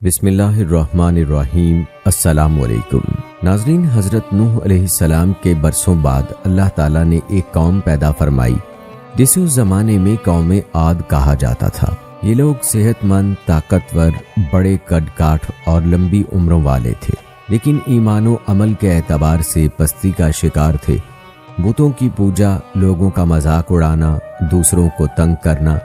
بسم اللہ الرحمن الرحیم۔ السلام علیکم ناظرین، حضرت نوح علیہ السلام کے برسوں بعد اللہ تعالیٰ نے ایک قوم پیدا فرمائی جسے اس زمانے میں قوم عاد کہا جاتا تھا۔ یہ لوگ صحت مند، طاقتور، بڑے قد کاٹھ اور لمبی عمروں والے تھے، لیکن ایمان و عمل کے اعتبار سے پستی کا شکار تھے۔ بتوں کی پوجا، لوگوں کا مذاق اڑانا، دوسروں کو تنگ کرنا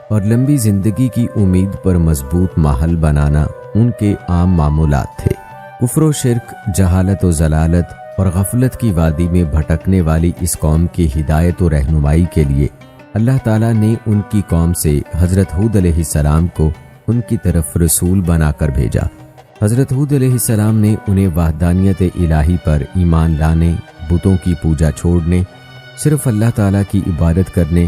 اور لمبی زندگی کی امید پر مضبوط ماحول بنانا ان کے عام معمولات تھے۔ کفر و شرک، جہالت و ضلالت اور غفلت کی وادی میں بھٹکنے والی اس قوم کی ہدایت و رہنمائی کے لیے اللہ تعالیٰ نے ان کی قوم سے حضرت ہود علیہ السلام کو ان کی طرف رسول بنا کر بھیجا۔ حضرت ہود علیہ السلام نے انہیں وحدانیت الہی پر ایمان لانے، بتوں کی پوجا چھوڑنے، صرف اللہ تعالیٰ کی عبادت کرنے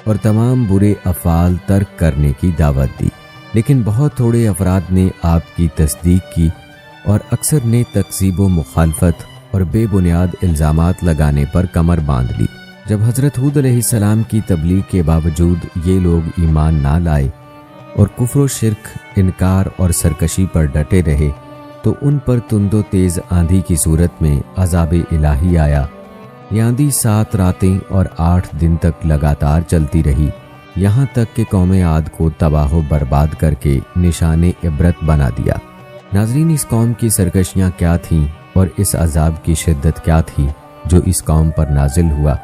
اور تمام برے افعال ترک کرنے کی دعوت دی، لیکن بہت تھوڑے افراد نے آپ کی تصدیق کی اور اکثر نے تکذیب و مخالفت اور بے بنیاد الزامات لگانے پر کمر باندھ لی۔ جب حضرت ہود علیہ السلام کی تبلیغ کے باوجود یہ لوگ ایمان نہ لائے اور کفر و شرک، انکار اور سرکشی پر ڈٹے رہے تو ان پر تند و تیز آندھی کی صورت میں عذاب الہی آیا۔ یہ آندھی 7 راتیں اور 8 دن تک لگاتار چلتی رہی، یہاں تک کہ قوم عاد کو تباہ و برباد کر کے نشان عبرت بنا دیا۔ ناظرین، اس قوم کی سرکشیاں کیا تھیں اور اس عذاب کی شدت کیا تھی جو اس قوم پر نازل ہوا،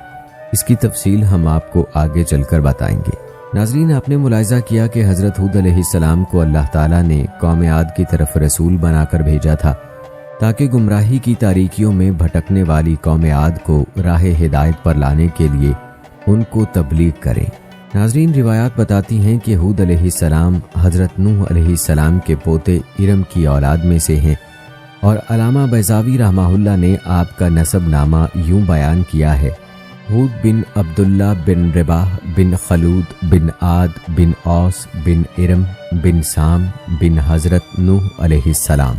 اس کی تفصیل ہم آپ کو آگے چل کر بتائیں گے۔ ناظرین، آپ نے ملاحظہ کیا کہ حضرت ہود علیہ السلام کو اللہ تعالیٰ نے قوم عاد کی طرف رسول بنا کر بھیجا تھا تاکہ گمراہی کی تاریکیوں میں بھٹکنے والی قوم عاد کو راہ ہدایت پر لانے کے لیے ان کو تبلیغ کریں۔ ناظرین، روایات بتاتی ہیں کہ ہود علیہ السلام حضرت نوح علیہ السلام کے پوتے ارم کی اولاد میں سے ہیں، اور علامہ بیضاوی رحمہ اللہ نے آپ کا نسب نامہ یوں بیان کیا ہے: ہود بن عبداللہ بن رباح بن خلود بن عاد بن اوس بن ارم بن سام بن حضرت نوح علیہ السلام۔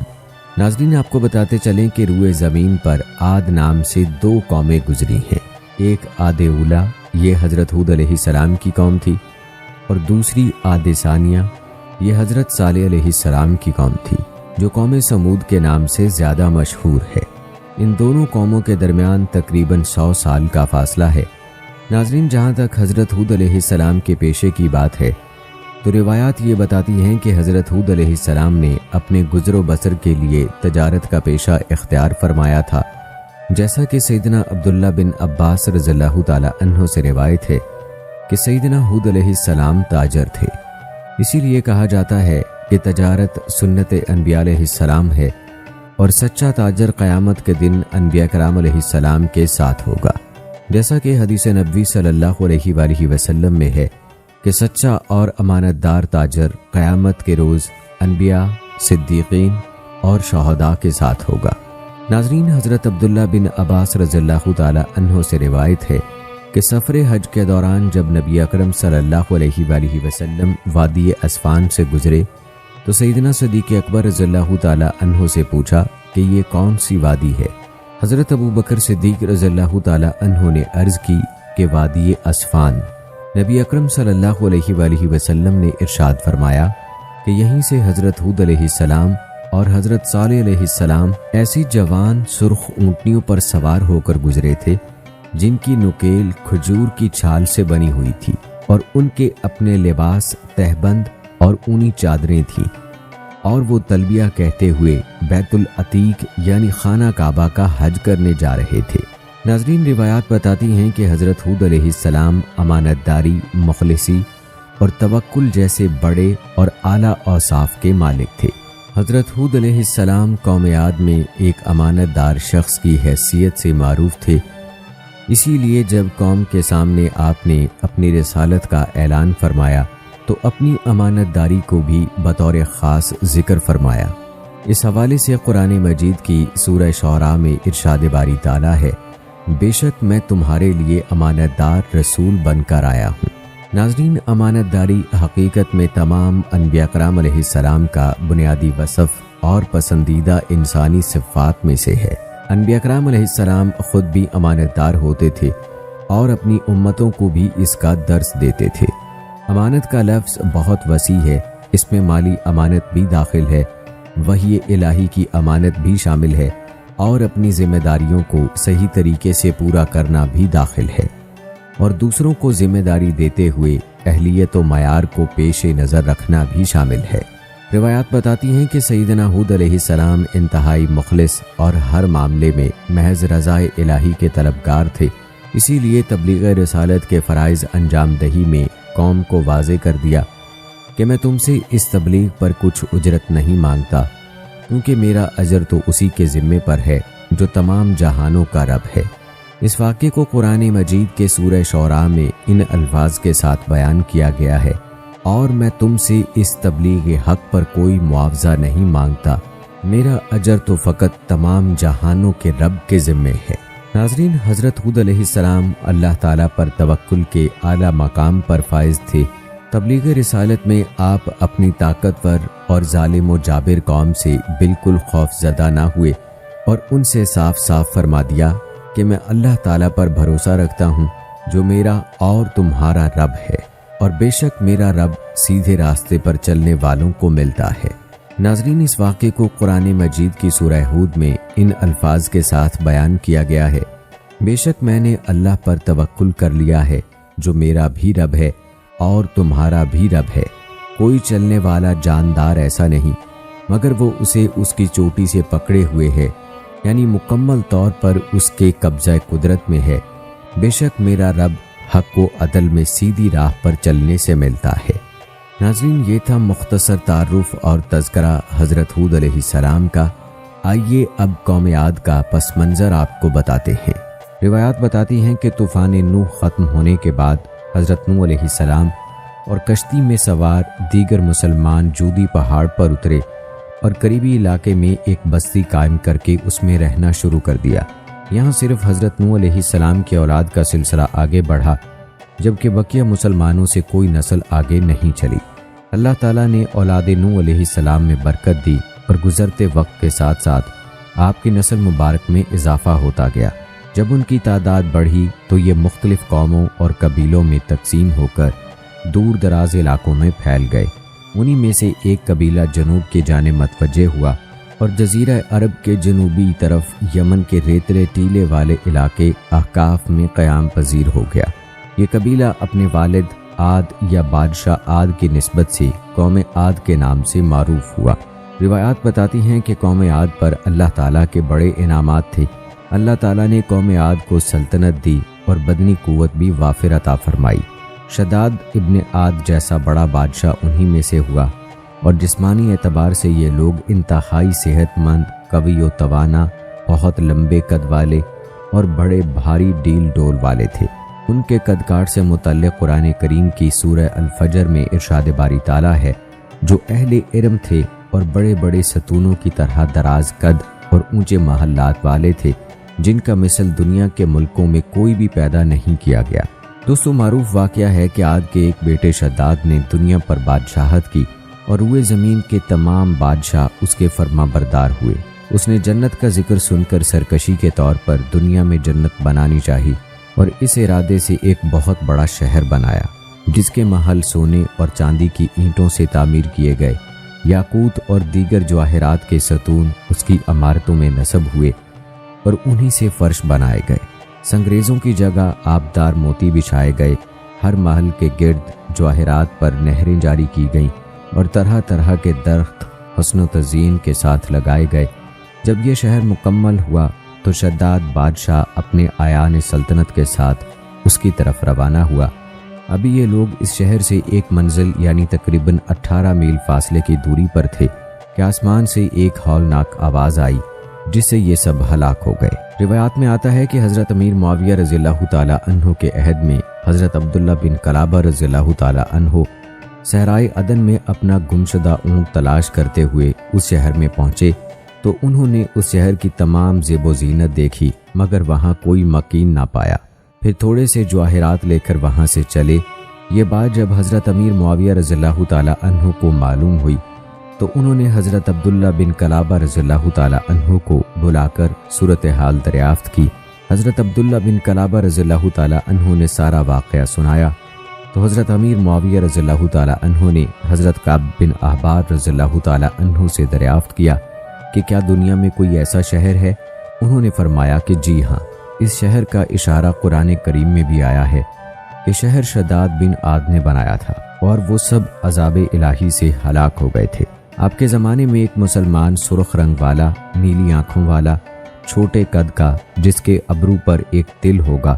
ناظرین، آپ کو بتاتے چلیں کہ روئے زمین پر عاد نام سے 2 قومیں گزری ہیں۔ ایک عاد اولا، یہ حضرت ہود علیہ السلام کی قوم تھی، اور دوسری عاد ثانیہ، یہ حضرت صالح علیہ السلام کی قوم تھی، جو قوم سمود کے نام سے زیادہ مشہور ہے۔ ان دونوں قوموں کے درمیان تقریباً 100 سال کا فاصلہ ہے۔ ناظرین، جہاں تک حضرت ہود علیہ السلام کے پیشے کی بات ہے تو روایات یہ بتاتی ہیں کہ حضرت ہود علیہ السلام نے اپنے گزر و بسر کے لیے تجارت کا پیشہ اختیار فرمایا تھا، جیسا کہ سیدنا عبداللہ بن عباس رضی اللہ تعالی عنہ سے روایت ہے کہ سیدنا ہود علیہ السلام تاجر تھے۔ اسی لیے کہا جاتا ہے کہ تجارت سنت انبیاء علیہ السلام ہے، اور سچا تاجر قیامت کے دن انبیاء کرام علیہ السلام کے ساتھ ہوگا، جیسا کہ حدیث نبوی صلی اللہ علیہ وآلہ وسلم میں ہے کہ سچا اور امانت دار تاجر قیامت کے روز انبیاء، صدیقین اور شہداء کے ساتھ ہوگا۔ ناظرین، حضرت عبداللہ بن عباس رضی اللہ تعالی عنہ سے روایت ہے کہ سفر حج کے دوران جب نبی اکرم صلی اللہ علیہ وآلہ وسلم وادی اسفان سے گزرے تو سیدنا صدیق اکبر رضی اللہ تعالی عنہ سے پوچھا کہ یہ کون سی وادی ہے؟ حضرت ابو بکر صدیق رضی اللہ تعالی عنہ نے عرض کی کہ وادی اسفان۔ نبی اکرم صلی اللہ علیہ وآلہ وسلم نے ارشاد فرمایا کہ یہیں سے حضرت ہود علیہ السلام اور حضرت صالح علیہ السلام ایسی جوان سرخ اونٹنیوں پر سوار ہو کر گزرے تھے جن کی نکیل کھجور کی چھال سے بنی ہوئی تھی، اور ان کے اپنے لباس تہبند اور اونی چادریں تھیں، اور وہ تلبیہ کہتے ہوئے بیت العتیق یعنی خانہ کعبہ کا حج کرنے جا رہے تھے۔ ناظرین، روایات بتاتی ہیں کہ حضرت ہود علیہ السلام امانت داری، مخلصی اور توکل جیسے بڑے اور اعلیٰ اوصاف کے مالک تھے۔ حضرت ہود علیہ السلام قوم عاد میں ایک امانت دار شخص کی حیثیت سے معروف تھے، اسی لیے جب قوم کے سامنے آپ نے اپنی رسالت کا اعلان فرمایا تو اپنی امانت داری کو بھی بطور خاص ذکر فرمایا۔ اس حوالے سے قرآن مجید کی سورہ شعراء میں ارشاد باری تعالیٰ ہے: بے شک میں تمہارے لیے امانت دار رسول بن کر آیا ہوں۔ ناظرین، امانت داری حقیقت میں تمام انبیاء کرام علیہ السلام کا بنیادی وصف اور پسندیدہ انسانی صفات میں سے ہے۔ انبیاء کرام علیہ السلام خود بھی امانت دار ہوتے تھے اور اپنی امتوں کو بھی اس کا درس دیتے تھے۔ امانت کا لفظ بہت وسیع ہے، اس میں مالی امانت بھی داخل ہے، وحی الہی کی امانت بھی شامل ہے، اور اپنی ذمہ داریوں کو صحیح طریقے سے پورا کرنا بھی داخل ہے، اور دوسروں کو ذمہ داری دیتے ہوئے اہلیت و معیار کو پیش نظر رکھنا بھی شامل ہے۔ روایات بتاتی ہیں کہ سیدنا ہود علیہ السلام انتہائی مخلص اور ہر معاملے میں محض رضا الہی کے طلبگار تھے، اسی لیے تبلیغ رسالت کے فرائض انجام دہی میں قوم کو واضح کر دیا کہ میں تم سے اس تبلیغ پر کچھ اجرت نہیں مانگتا، کیونکہ میرا اجر تو اسی کے ذمے پر ہے جو تمام جہانوں کا رب ہے۔ اس واقعے کو قرآن مجید کے سورہ شعراء میں ان الفاظ کے ساتھ بیان کیا گیا ہے، اور میں تم سے اس تبلیغ حق پر کوئی معاوضہ نہیں مانگتا، میرا اجر تو فقط تمام جہانوں کے رب کے ذمے ہے۔ ناظرین، حضرت ہود علیہ السلام اللہ تعالیٰ پر توکل کے اعلیٰ مقام پر فائز تھے۔ تبلیغ رسالت میں آپ اپنی طاقتور اور ظالم و جابر قوم سے بالکل خوف زدہ نہ ہوئے اور ان سے صاف صاف فرما دیا کہ میں اللہ تعالیٰ پر بھروسہ رکھتا ہوں جو میرا اور تمہارا رب ہے، اور بے شک میرا رب سیدھے راستے پر چلنے والوں کو ملتا ہے۔ ناظرین، اس واقعے کو قرآن مجید کی سورہ ہود میں ان الفاظ کے ساتھ بیان کیا گیا ہے: بے شک میں نے اللہ پر توکل کر لیا ہے جو میرا بھی رب ہے اور تمہارا بھی رب ہے، کوئی چلنے والا جاندار ایسا نہیں مگر وہ اسے اس کی چوٹی سے پکڑے ہوئے ہے، یعنی مکمل طور پر اس کے قبضہ قدرت میں ہے۔ بے شک میرا رب حق و عدل میں سیدھی راہ پر چلنے سے ملتا ہے۔ ناظرین، یہ تھا مختصر تعارف اور تذکرہ حضرت ہود علیہ السلام کا۔ آئیے اب قوم عاد کا پس منظر آپ کو بتاتے ہیں۔ روایات بتاتی ہیں کہ طوفان نوح ختم ہونے کے بعد حضرت نوح علیہ السلام اور کشتی میں سوار دیگر مسلمان جودی پہاڑ پر اترے اور قریبی علاقے میں ایک بستی قائم کر کے اس میں رہنا شروع کر دیا۔ یہاں صرف حضرت نوح علیہ السلام کی اولاد کا سلسلہ آگے بڑھا، جبکہ بقیہ مسلمانوں سے کوئی نسل آگے نہیں چلی۔ اللہ تعالیٰ نے اولاد نوح علیہ السلام میں برکت دی اور گزرتے وقت کے ساتھ ساتھ آپ کی نسل مبارک میں اضافہ ہوتا گیا۔ جب ان کی تعداد بڑھی تو یہ مختلف قوموں اور قبیلوں میں تقسیم ہو کر دور دراز علاقوں میں پھیل گئے۔ انہی میں سے ایک قبیلہ جنوب کی جانب متوجہ ہوا اور جزیرہ عرب کے جنوبی طرف یمن کے ریتلے ٹیلے والے علاقے احقاف میں قیام پذیر ہو گیا۔ یہ قبیلہ اپنے والد عاد یا بادشاہ عاد کی نسبت سے قوم عاد کے نام سے معروف ہوا۔ روایات بتاتی ہیں کہ قوم عاد پر اللہ تعالیٰ کے بڑے انعامات تھے۔ اللہ تعالیٰ نے قوم عاد کو سلطنت دی اور بدنی قوت بھی وافر عطا فرمائی۔ شداد ابن عاد جیسا بڑا بادشاہ انہی میں سے ہوا، اور جسمانی اعتبار سے یہ لوگ انتہائی صحت مند، قوی و توانا، بہت لمبے قد والے اور بڑے بھاری ڈیل ڈول والے تھے۔ ان کے قد کاٹ سے متعلق قرآن کریم کی سورہ الفجر میں ارشاد باری تعالیٰ ہے: جو اہل ارم تھے اور بڑے بڑے ستونوں کی طرح دراز قد اور اونچے محلات والے تھے، جن کا مثل دنیا کے ملکوں میں کوئی بھی پیدا نہیں کیا گیا۔ دوستو، معروف واقعہ ہے کہ عاد کے ایک بیٹے شداد نے دنیا پر بادشاہت کی اور روئے زمین کے تمام بادشاہ اس کے فرما بردار ہوئے۔ اس نے جنت کا ذکر سن کر سرکشی کے طور پر دنیا میں جنت بنانی چاہی اور اس ارادے سے ایک بہت بڑا شہر بنایا، جس کے محل سونے اور چاندی کی اینٹوں سے تعمیر کیے گئے۔ یاقوت اور دیگر جواہرات کے ستون اس کی عمارتوں میں نصب ہوئے اور انہی سے فرش بنائے گئے۔ سنگریزوں کی جگہ آبدار موتی بچھائے گئے۔ ہر محل کے گرد جواہرات پر نہریں جاری کی گئیں اور طرح طرح کے درخت حسن و تزئین کے ساتھ لگائے گئے۔ جب یہ شہر مکمل ہوا تو شداد بادشاہ اپنے اعیان سلطنت کے ساتھ اس کی طرف روانہ ہوا۔ ابھی یہ لوگ اس شہر سے ایک منزل یعنی تقریباً 18 میل فاصلے کی دوری پر تھے کہ آسمان سے ایک ہولناک آواز آئی، جس سے یہ سب ہلاک ہو گئے۔ روایات میں آتا ہے کہ حضرت امیر معاویہ رضی اللہ تعالیٰ عنہ کے عہد میں حضرت عبداللہ بن قلابہ رضی اللہ تعالیٰ عنہ صحرائے عدن میں اپنا گمشدہ اونٹ تلاش کرتے ہوئے اس شہر میں پہنچے تو انہوں نے اس شہر کی تمام زیب و زینت دیکھی، مگر وہاں کوئی مکین نہ پایا۔ پھر تھوڑے سے جواہرات لے کر وہاں سے چلے۔ یہ بات جب حضرت امیر معاویہ رضی اللہ تعالیٰ عنہ کو معلوم ہوئی تو انہوں نے حضرت عبداللہ بن قلابہ رضی اللہ تعالیٰ عنہ کو بلا کر صورتحال دریافت کی۔ حضرت عبداللہ بن قلابہ رضی اللہ تعالیٰ عنہ نے سارا واقعہ سنایا تو حضرت امیر معاویہ رضی اللہ تعالیٰ عنہ نے حضرت کعب بن احبار رضی اللہ تعالیٰ عنہ سے دریافت کیا کہ کیا دنیا میں کوئی ایسا شہر ہے؟ انہوں نے فرمایا کہ جی ہاں، اس شہر کا اشارہ قرآن کریم میں بھی آیا ہے۔ یہ شہر شداد بن عاد نے بنایا تھا اور وہ سب عذاب الہی سے ہلاک ہو گئے تھے۔ آپ کے زمانے میں ایک مسلمان سرخ رنگ والا، نیلی آنکھوں والا، چھوٹے قد کا، جس کے ابرو پر ایک تل ہوگا،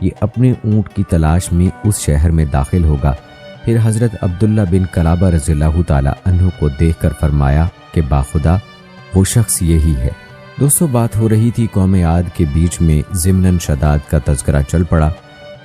یہ اپنے اونٹ کی تلاش میں اس شہر میں داخل ہوگا۔ پھر حضرت عبداللہ بن کلابہ رضی اللہ تعالیٰ عنہ کو دیکھ کر فرمایا کہ باخدا وہ شخص یہی ہے۔ دوستو، بات ہو رہی تھی قوم عاد کے بیچ میں ضمناً شداد کا تذکرہ چل پڑا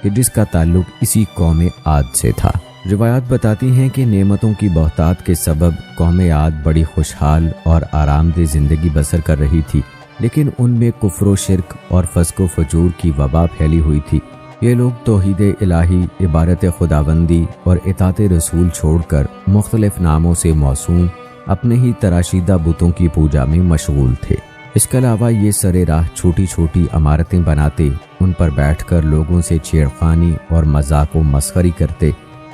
کہ جس کا تعلق اسی قوم عاد سے تھا۔ روایات بتاتی ہیں کہ نعمتوں کی بہتات کے سبب قوم عاد بڑی خوشحال اور آرام دہ زندگی بسر کر رہی تھی، لیکن ان میں کفر و شرک اور فسق و فجور کی وبا پھیلی ہوئی تھی۔ یہ لوگ توحید الہی، عبادت خداوندی اور اطاعت رسول چھوڑ کر مختلف ناموں سے موسوم اپنے ہی تراشیدہ بتوں کی پوجا میں مشغول تھے۔ اس کے علاوہ یہ سرے راہ چھوٹی چھوٹی عمارتیں بناتے، ان پر بیٹھ کر لوگوں سے چھیڑخانی اور مذاق و مسخری کرتے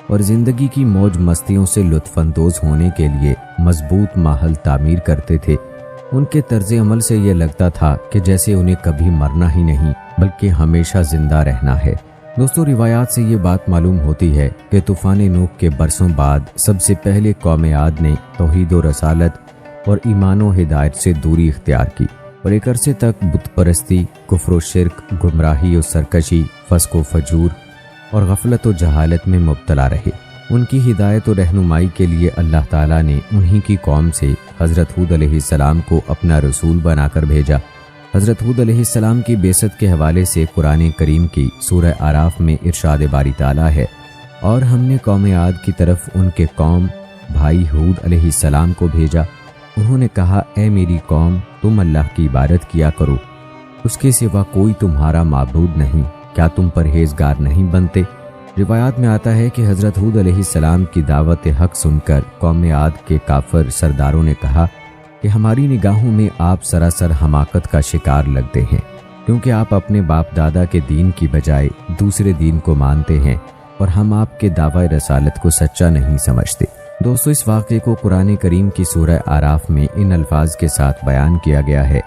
اور زندگی کی موج مستیوں سے لطف اندوز ہونے کے لیے مضبوط ماحول تعمیر کرتے تھے۔ ان کے طرز عمل سے یہ لگتا تھا کہ جیسے انہیں کبھی مرنا ہی نہیں بلکہ ہمیشہ زندہ رہنا ہے۔ دوستو، روایات سے یہ بات معلوم ہوتی ہے کہ طوفان نوح کے برسوں بعد سب سے پہلے قوم عاد نے توحید و رسالت اور ایمان و ہدایت سے دوری اختیار کی اور ایک عرصے تک بت پرستی، کفر و شرک، گمراہی و سرکشی، فسق و فجور اور غفلت و جہالت میں مبتلا رہے۔ ان کی ہدایت و رہنمائی کے لیے اللہ تعالیٰ نے انہی کی قوم سے حضرت ہود علیہ السلام کو اپنا رسول بنا کر بھیجا۔ حضرت ہود علیہ السلام کی بعثت کے حوالے سے قرآن کریم کی سورہ اعراف میں ارشاد باری تعالیٰ ہے، اور ہم نے قوم عاد کی طرف ان کے قوم بھائی ہود علیہ السلام کو بھیجا۔ انہوں نے کہا، اے میری قوم، تم اللہ کی عبادت کیا کرو، اس کے سوا کوئی تمہارا معبود نہیں، کیا تم پرہیزگار نہیں بنتے؟ روایات میں آتا ہے کہ حضرت ہود علیہ السلام کی دعوت حق سن کر قوم عاد کے کافر سرداروں نے کہا کہ ہماری نگاہوں میں آپ سراسر حماقت کا شکار لگتے ہیں، کیونکہ آپ اپنے باپ دادا کے دین کی بجائے دوسرے دین کو مانتے ہیں اور ہم آپ کے دعوی رسالت کو سچا نہیں سمجھتے۔ دوستو، اس واقعے کو قرآن کریم کی سورہ اعراف میں ان الفاظ کے ساتھ بیان کیا گیا ہے،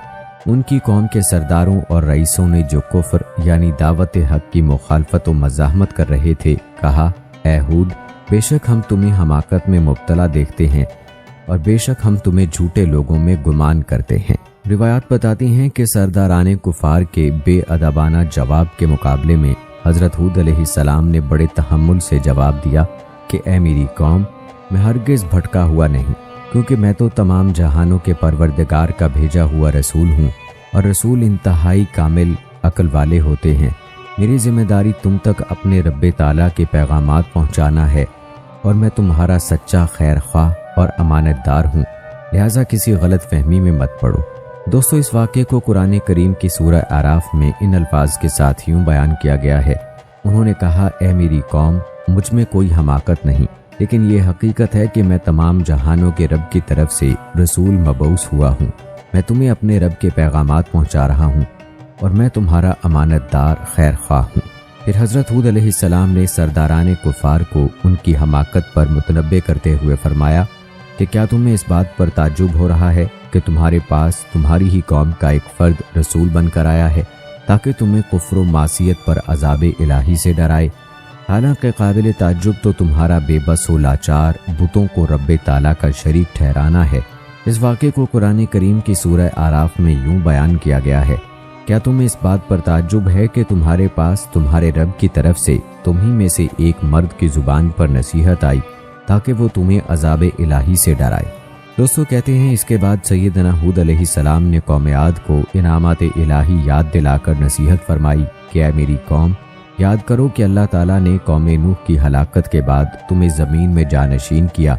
ان کی قوم کے سرداروں اور رئیسوں نے جو کفر یعنی دعوت حق کی مخالفت و مزاحمت کر رہے تھے، کہا، اے ہود، بے شک ہم تمہیں حماقت میں مبتلا دیکھتے ہیں اور بے شک ہم تمہیں جھوٹے لوگوں میں گمان کرتے ہیں۔ روایات بتاتی ہیں کہ سرداران کفار کے بے ادبانہ جواب کے مقابلے میں حضرت ہود علیہ السلام نے بڑے تحمل سے جواب دیا کہ اے میری قوم، میں ہرگز بھٹکا ہوا نہیں، کیونکہ میں تو تمام جہانوں کے پروردگار کا بھیجا ہوا رسول ہوں، اور رسول انتہائی کامل عقل والے ہوتے ہیں۔ میری ذمہ داری تم تک اپنے رب تعالیٰ کے پیغامات پہنچانا ہے، اور میں تمہارا سچا خیر خواہ اور امانت دار ہوں، لہٰذا کسی غلط فہمی میں مت پڑو۔ دوستو، اس واقعے کو قرآن کریم کی سورہ اعراف میں ان الفاظ کے ساتھ یوں بیان کیا گیا ہے، انہوں نے کہا، اے میری قوم، مجھ میں کوئی حماقت نہیں، لیکن یہ حقیقت ہے کہ میں تمام جہانوں کے رب کی طرف سے رسول مبعوث ہوا ہوں۔ میں تمہیں اپنے رب کے پیغامات پہنچا رہا ہوں اور میں تمہارا امانت دار خیر خواہ ہوں۔ پھر حضرت ہود علیہ السلام نے سرداران کفار کو ان کی حماقت پر متنبہ کرتے ہوئے فرمایا کہ کیا تمہیں اس بات پر تعجب ہو رہا ہے کہ تمہارے پاس تمہاری ہی قوم کا ایک فرد رسول بن کر آیا ہے تاکہ تمہیں کفر و معصیت پر عذاب الہی سے ڈرائے؟ حالانکہ قابل تعجب تو تمہارا بے بس و لاچار بتوں کو رب تعالیٰ کا شریک ٹھہرانا ہے۔ اس واقعے کو قرآن کریم کی سورہ اعراف میں یوں بیان کیا گیا ہے، کیا تمہیں اس بات پر تعجب ہے کہ تمہارے پاس تمہارے رب کی طرف سے تمہیں میں سے ایک مرد کی زبان پر نصیحت آئی تاکہ وہ تمہیں عذاب الہی سے ڈرائے؟ دوستو، کہتے ہیں اس کے بعد سیدنا ہود علیہ السلام نے قوم عاد کو انعامات الہی یاد دلا کر نصیحت فرمائی کہ اے میری قوم، یاد کرو کہ اللہ تعالیٰ نے قوم نوح کی ہلاکت کے بعد تمہیں زمین میں جانشین کیا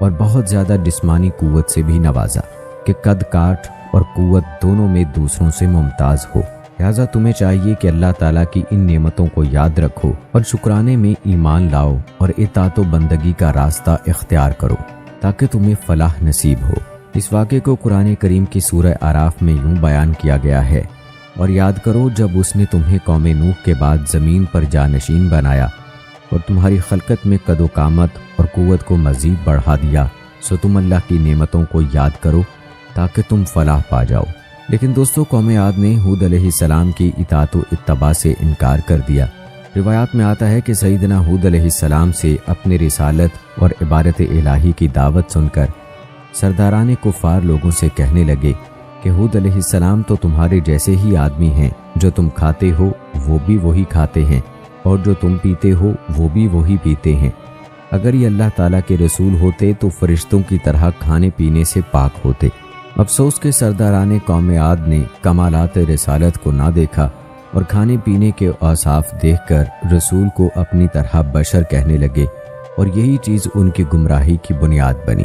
اور بہت زیادہ جسمانی قوت سے بھی نوازا کہ قد کاٹ اور قوت دونوں میں دوسروں سے ممتاز ہو۔ لہٰذا تمہیں چاہیے کہ اللہ تعالیٰ کی ان نعمتوں کو یاد رکھو اور شکرانے میں ایمان لاؤ اور اطاعت و بندگی کا راستہ اختیار کرو تاکہ تمہیں فلاح نصیب ہو۔ اس واقعے کو قرآن کریم کی سورہ اعراف میں یوں بیان کیا گیا ہے، اور یاد کرو جب اس نے تمہیں قوم نوح کے بعد زمین پر جانشین بنایا اور تمہاری خلقت میں قد و قامت اور قوت کو مزید بڑھا دیا، سو تم اللہ کی نعمتوں کو یاد کرو تاکہ تم فلاح پا جاؤ۔ لیکن دوستو، قوم عاد نے ہود علیہ السلام کی اطاعت و اتباع سے انکار کر دیا۔ روایات میں آتا ہے کہ سیدنا ہود علیہ السلام سے اپنے رسالت اور عبادت الہی کی دعوت سن کر سرداران کفار لوگوں سے کہنے لگے کہ ہود علیہ السلام تو تمہارے جیسے ہی آدمی ہیں، جو تم کھاتے ہو وہ بھی وہی کھاتے ہیں، اور جو تم پیتے ہو وہ بھی وہی پیتے ہیں۔ اگر یہ اللہ تعالیٰ کے رسول ہوتے تو فرشتوں کی طرح کھانے پینے سے پاک ہوتے۔ افسوس کہ سرداران قوم عاد نے کمالات رسالت کو نہ دیکھا اور کھانے پینے کے اوصاف دیکھ کر رسول کو اپنی طرح بشر کہنے لگے، اور یہی چیز ان کی گمراہی کی بنیاد بنی۔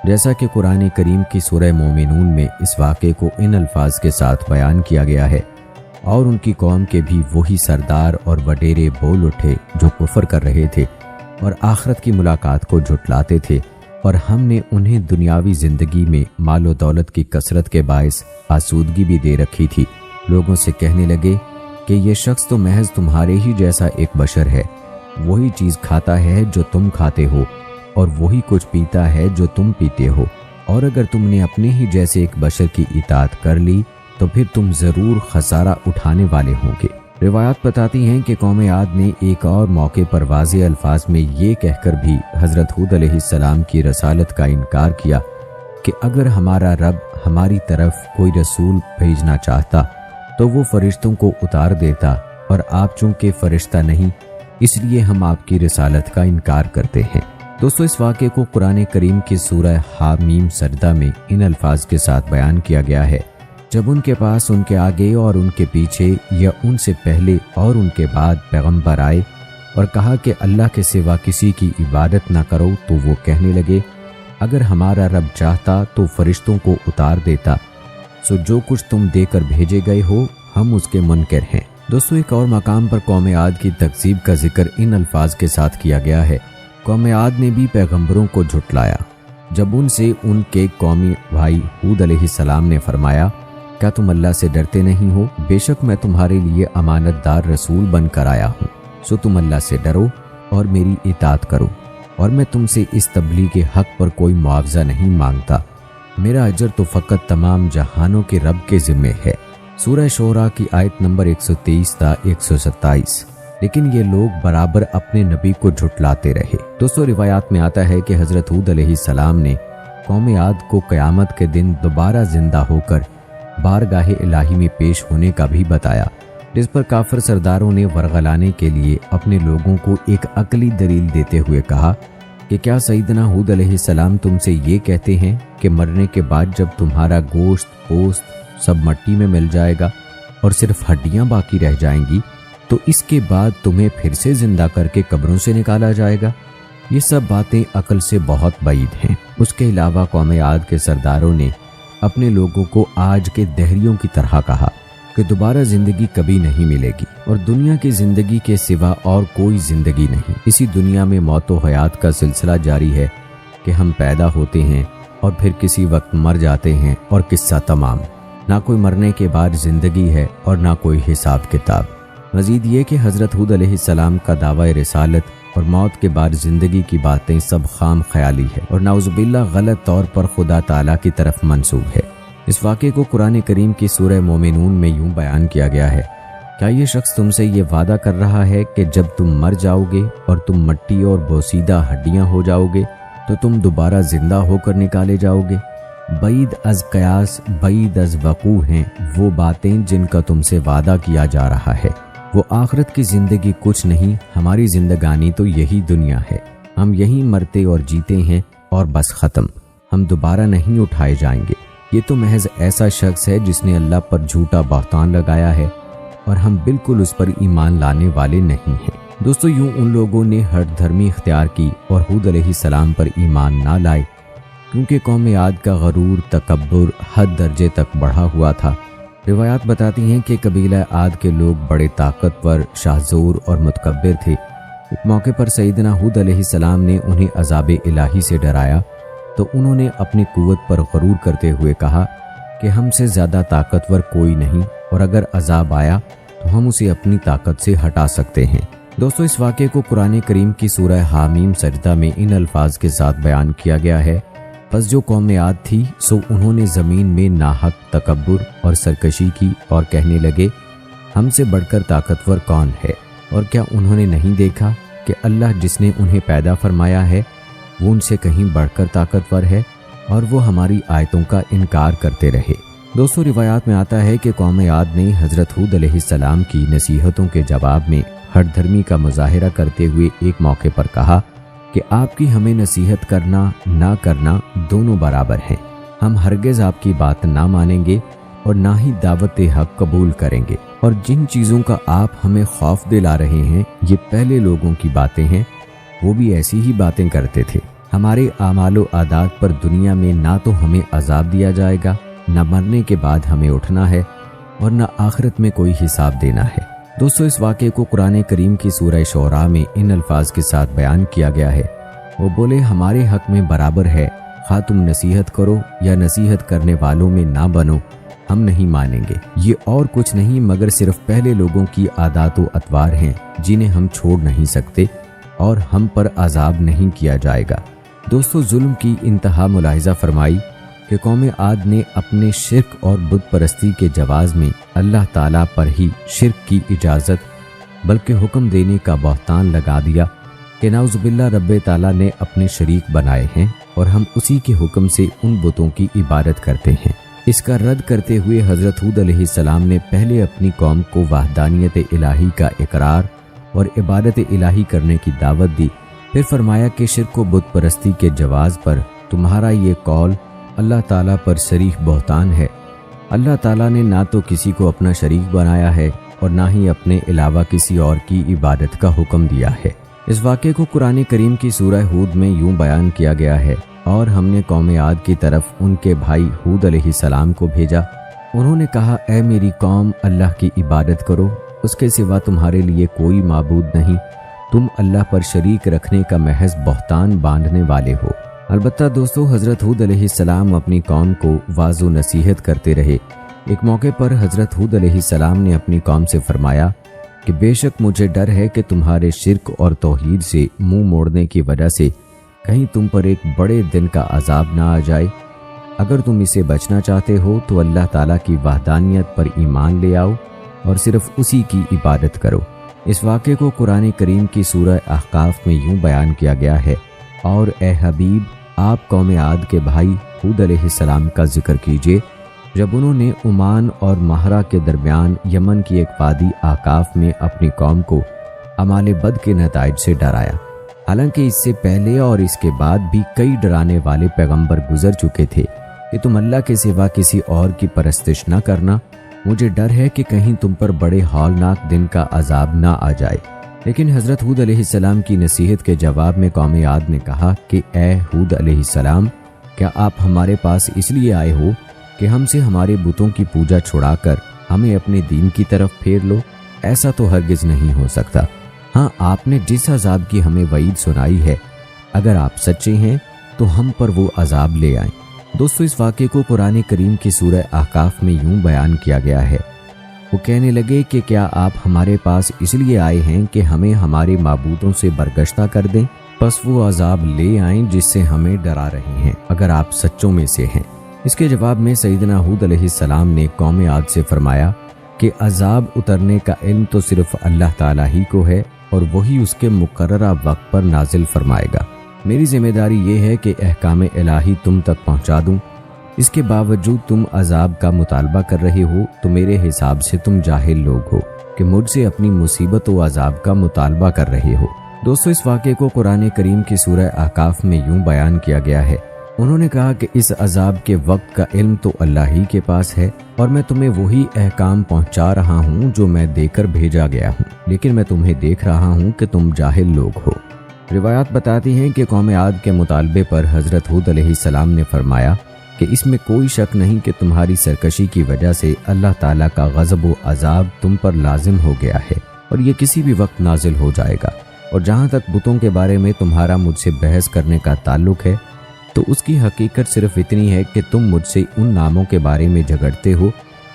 جیسا کہ قرآن کریم کی سورہ مومنون میں اس واقعے کو ان الفاظ کے ساتھ بیان کیا گیا ہے، اور ان کی قوم کے بھی وہی سردار اور وڈیرے بول اٹھے جو کفر کر رہے تھے اور آخرت کی ملاقات کو جھٹلاتے تھے، اور ہم نے انہیں دنیاوی زندگی میں مال و دولت کی کثرت کے باعث آسودگی بھی دے رکھی تھی۔ لوگوں سے کہنے لگے کہ یہ شخص تو محض تمہارے ہی جیسا ایک بشر ہے، وہی چیز کھاتا ہے جو تم کھاتے ہو، اور وہی کچھ پیتا ہے جو تم پیتے ہو، اور اگر تم نے اپنے ہی جیسے ایک بشر کی اطاعت کر لی تو پھر تم ضرور خسارہ اٹھانے والے ہوں گے۔ روایات بتاتی ہیں کہ قوم عاد نے ایک اور موقع پر واضح الفاظ میں یہ کہہ کر بھی حضرت ہود علیہ السلام کی رسالت کا انکار کیا کہ اگر ہمارا رب ہماری طرف کوئی رسول بھیجنا چاہتا تو وہ فرشتوں کو اتار دیتا، اور آپ چونکہ فرشتہ نہیں اس لیے ہم آپ کی رسالت کا انکار کرتے ہیں۔ دوستو، اس واقعے کو قرآن کریم کی سورہ حامیم سجدہ میں ان الفاظ کے ساتھ بیان کیا گیا ہے: جب ان کے پاس ان کے آگے اور ان کے پیچھے یا ان سے پہلے اور ان کے بعد پیغمبر آئے اور کہا کہ اللہ کے سوا کسی کی عبادت نہ کرو، تو وہ کہنے لگے اگر ہمارا رب چاہتا تو فرشتوں کو اتار دیتا، سو جو کچھ تم دے کر بھیجے گئے ہو ہم اس کے منکر ہیں۔ دوستو، ایک اور مقام پر قوم عاد کی تکذیب کا ذکر ان الفاظ کے ساتھ کیا گیا ہے: قوم عاد نے بھی پیغمبروں کو جھٹلایا جب ان سے ان کے قومی بھائی ہود علیہ السلام نے فرمایا کیا تم اللہ سے ڈرتے نہیں ہو؟ بے شک میں تمہارے لیے امانت دار رسول بن کر آیا ہوں، سو تم اللہ سے ڈرو اور میری اطاعت کرو، اور میں تم سے اس تبلیغ کے حق پر کوئی معاوضہ نہیں مانگتا، میرا اجر تو فقط تمام جہانوں کے رب کے ذمے ہے۔ سورہ شعراء کی آیت نمبر 123 تا 127۔ لیکن یہ لوگ برابر اپنے نبی کو جھٹلاتے رہے۔ دوستو، روایات میں آتا ہے کہ حضرت ہود علیہ السلام نے قوم عاد کو قیامت کے دن دوبارہ زندہ ہو کر بارگاہ الہی میں پیش ہونے کا بھی بتایا، جس پر کافر سرداروں نے ورغلانے کے لیے اپنے لوگوں کو ایک عقلی دلیل دیتے ہوئے کہا کہ کیا سیدنا ہود علیہ السلام تم سے یہ کہتے ہیں کہ مرنے کے بعد جب تمہارا گوشت پوست سب مٹی میں مل جائے گا اور صرف ہڈیاں باقی رہ جائیں گی تو اس کے بعد تمہیں پھر سے زندہ کر کے قبروں سے نکالا جائے گا؟ یہ سب باتیں عقل سے بہت بعید ہیں۔ اس کے علاوہ قوم عاد کے سرداروں نے اپنے لوگوں کو آج کے دہریوں کی طرح کہا کہ دوبارہ زندگی کبھی نہیں ملے گی، اور دنیا کی زندگی کے سوا اور کوئی زندگی نہیں۔ اسی دنیا میں موت و حیات کا سلسلہ جاری ہے کہ ہم پیدا ہوتے ہیں اور پھر کسی وقت مر جاتے ہیں اور قصہ تمام۔ نہ کوئی مرنے کے بعد زندگی ہے اور نہ کوئی حساب کتاب۔ مزید یہ کہ حضرت ہود علیہ السلام کا دعوی رسالت اور موت کے بعد زندگی کی باتیں سب خام خیالی ہے اور نعوذ باللہ غلط طور پر خدا تعالیٰ کی طرف منسوب ہے۔ اس واقعے کو قرآن کریم کی سورہ مومنون میں یوں بیان کیا گیا ہے: کیا یہ شخص تم سے یہ وعدہ کر رہا ہے کہ جب تم مر جاؤ گے اور تم مٹی اور بوسیدہ ہڈیاں ہو جاؤ گے تو تم دوبارہ زندہ ہو کر نکالے جاؤ گے؟ بعید از قیاس، بعید از وقوع ہیں وہ باتیں جن کا تم سے وعدہ کیا جا رہا ہے۔ وہ آخرت کی زندگی کچھ نہیں، ہماری زندگانی تو یہی دنیا ہے، ہم یہیں مرتے اور جیتے ہیں اور بس ختم، ہم دوبارہ نہیں اٹھائے جائیں گے۔ یہ تو محض ایسا شخص ہے جس نے اللہ پر جھوٹا بہتان لگایا ہے، اور ہم بالکل اس پر ایمان لانے والے نہیں ہیں۔ دوستو، یوں ان لوگوں نے ہٹ دھرمی اختیار کی اور ہود علیہ السلام پر ایمان نہ لائے، کیونکہ قوم عاد کا غرور، تکبر حد درجے تک بڑھا ہوا تھا۔ روایات بتاتی ہیں کہ قبیلہ عاد کے لوگ بڑے طاقتور، شاہزور اور متکبر تھے۔ ایک موقع پر سیدنا ہود علیہ السلام نے انہیں عذاب الہی سے ڈرایا تو انہوں نے اپنی قوت پر غرور کرتے ہوئے کہا کہ ہم سے زیادہ طاقتور کوئی نہیں، اور اگر عذاب آیا تو ہم اسے اپنی طاقت سے ہٹا سکتے ہیں۔ دوستو اس واقعے کو قرآن کریم کی سورہ حامیم سجدہ میں ان الفاظ کے ساتھ بیان کیا گیا ہے، پس جو قوم عاد تھی سو انہوں نے زمین میں ناحق تکبر اور سرکشی کی اور کہنے لگے ہم سے بڑھ کر طاقتور کون ہے، اور کیا انہوں نے نہیں دیکھا کہ اللہ جس نے انہیں پیدا فرمایا ہے وہ ان سے کہیں بڑھ کر طاقتور ہے، اور وہ ہماری آیتوں کا انکار کرتے رہے۔ دوستو روایات میں آتا ہے کہ قوم عاد نے حضرت ہود علیہ السلام کی نصیحتوں کے جواب میں ہٹ دھرمی کا مظاہرہ کرتے ہوئے ایک موقع پر کہا کہ آپ کی ہمیں نصیحت کرنا نہ کرنا دونوں برابر ہیں، ہم ہرگز آپ کی بات نہ مانیں گے اور نہ ہی دعوت حق قبول کریں گے، اور جن چیزوں کا آپ ہمیں خوف دلا رہے ہیں یہ پہلے لوگوں کی باتیں ہیں، وہ بھی ایسی ہی باتیں کرتے تھے۔ ہمارے اعمال و عادات پر دنیا میں نہ تو ہمیں عذاب دیا جائے گا، نہ مرنے کے بعد ہمیں اٹھنا ہے، اور نہ آخرت میں کوئی حساب دینا ہے۔ دوستو اس واقعے کو قرآن کریم کی سورہ شعراء میں ان الفاظ کے ساتھ بیان کیا گیا ہے، وہ بولے ہمارے حق میں برابر ہے، خواہ تم نصیحت کرو یا نصیحت کرنے والوں میں نہ بنو، ہم نہیں مانیں گے۔ یہ اور کچھ نہیں مگر صرف پہلے لوگوں کی عادات و اطوار ہیں جنہیں ہم چھوڑ نہیں سکتے، اور ہم پر عذاب نہیں کیا جائے گا۔ دوستو ظلم کی انتہا ملاحظہ فرمائی کہ قوم عاد نے اپنے شرک اور بت پرستی کے جواز میں اللہ تعالیٰ پر ہی شرک کی اجازت بلکہ حکم دینے کا بہتان لگا دیا کہ نعوذ باللہ رب تعالیٰ نے اپنے شریک بنائے ہیں اور ہم اسی کے حکم سے ان بتوں کی عبادت کرتے ہیں۔ اس کا رد کرتے ہوئے حضرت ہود علیہ السلام نے پہلے اپنی قوم کو وحدانیت الہی کا اقرار اور عبادت الہی کرنے کی دعوت دی، پھر فرمایا کہ شرک و بت پرستی کے جواز پر تمہارا یہ قول اللہ تعالیٰ پر صریح بہتان ہے۔ اللہ تعالیٰ نے نہ تو کسی کو اپنا شریک بنایا ہے اور نہ ہی اپنے علاوہ کسی اور کی عبادت کا حکم دیا ہے۔ اس واقعے کو قرآن کریم کی سورہ ہود میں یوں بیان کیا گیا ہے، اور ہم نے قوم عاد کی طرف ان کے بھائی ہود علیہ السلام کو بھیجا، انہوں نے کہا اے میری قوم اللہ کی عبادت کرو، اس کے سوا تمہارے لیے کوئی معبود نہیں، تم اللہ پر شریک رکھنے کا محض بہتان باندھنے والے ہو۔ البتہ دوستو حضرت ہود علیہ السلام اپنی قوم کو واعظ و نصیحت کرتے رہے۔ ایک موقع پر حضرت ہود علیہ السلام نے اپنی قوم سے فرمایا کہ بے شک مجھے ڈر ہے کہ تمہارے شرک اور توحید سے منہ موڑنے کی وجہ سے کہیں تم پر ایک بڑے دن کا عذاب نہ آ جائے۔ اگر تم اسے بچنا چاہتے ہو تو اللہ تعالیٰ کی وحدانیت پر ایمان لے آؤ اور صرف اسی کی عبادت کرو۔ اس واقعے کو قرآن کریم کی سورہ احقاف میں یوں بیان کیا گیا ہے، اور اے حبیب آپ قوم عاد کے بھائی ہود علیہ السلام کا ذکر کیجئے جب انہوں نے عمان اور مہرہ کے درمیان یمن کی ایک وادی احقاف میں اپنی قوم کو اعمال بد کے نتائج سے ڈرایا۔ حالانکہ اس سے پہلے اور اس کے بعد بھی کئی ڈرانے والے پیغمبر گزر چکے تھے کہ تم اللہ کے سوا کسی اور کی پرستش نہ کرنا، مجھے ڈر ہے کہ کہیں تم پر بڑے ہولناک دن کا عذاب نہ آ جائے۔ لیکن حضرت ہود علیہ السلام کی نصیحت کے جواب میں قوم عاد نے کہا کہ اے ہود علیہ السلام، کیا آپ ہمارے پاس اس لیے آئے ہو کہ ہم سے ہمارے بتوں کی پوجا چھڑا کر ہمیں اپنے دین کی طرف پھیر لو؟ ایسا تو ہرگز نہیں ہو سکتا۔ ہاں آپ نے جس عذاب کی ہمیں وعید سنائی ہے، اگر آپ سچے ہیں تو ہم پر وہ عذاب لے آئیں۔ دوستو اس واقعے کو قرآن کریم کی سورہ احقاف میں یوں بیان کیا گیا ہے، وہ کہنے لگے کہ کیا آپ ہمارے پاس اس لیے آئے ہیں کہ ہمیں ہمارے معبودوں سے برگشتہ کر دیں؟ پس وہ عذاب لے آئیں جس سے ہمیں ڈرا رہے ہیں، اگر آپ سچوں میں سے ہیں۔ اس کے جواب میں سیدنا ہود علیہ السلام نے قوم عاد سے فرمایا کہ عذاب اترنے کا علم تو صرف اللہ تعالیٰ ہی کو ہے، اور وہی اس کے مقررہ وقت پر نازل فرمائے گا۔ میری ذمہ داری یہ ہے کہ احکام الہی تم تک پہنچا دوں، اس کے باوجود تم عذاب کا مطالبہ کر رہے ہو تو میرے حساب سے تم جاہل لوگ ہو کہ مجھ سے اپنی مصیبت و عذاب کا مطالبہ کر رہے ہو۔ دوستو اس واقعے کو قرآن کریم کی سورہ احقاف میں یوں بیان کیا گیا ہے، انہوں نے کہا کہ اس عذاب کے وقت کا علم تو اللہ ہی کے پاس ہے، اور میں تمہیں وہی احکام پہنچا رہا ہوں جو میں دے کر بھیجا گیا ہوں، لیکن میں تمہیں دیکھ رہا ہوں کہ تم جاہل لوگ ہو۔ روایات بتاتی ہیں کہ قوم عاد کے مطالبے پر حضرت ہود علیہ السلام نے فرمایا کہ اس میں کوئی شک نہیں کہ تمہاری سرکشی کی وجہ سے اللہ تعالیٰ کا غضب و عذاب تم پر لازم ہو گیا ہے، اور یہ کسی بھی وقت نازل ہو جائے گا۔ اور جہاں تک بتوں کے بارے میں تمہارا مجھ سے بحث کرنے کا تعلق ہے تو اس کی حقیقت صرف اتنی ہے کہ تم مجھ سے ان ناموں کے بارے میں جھگڑتے ہو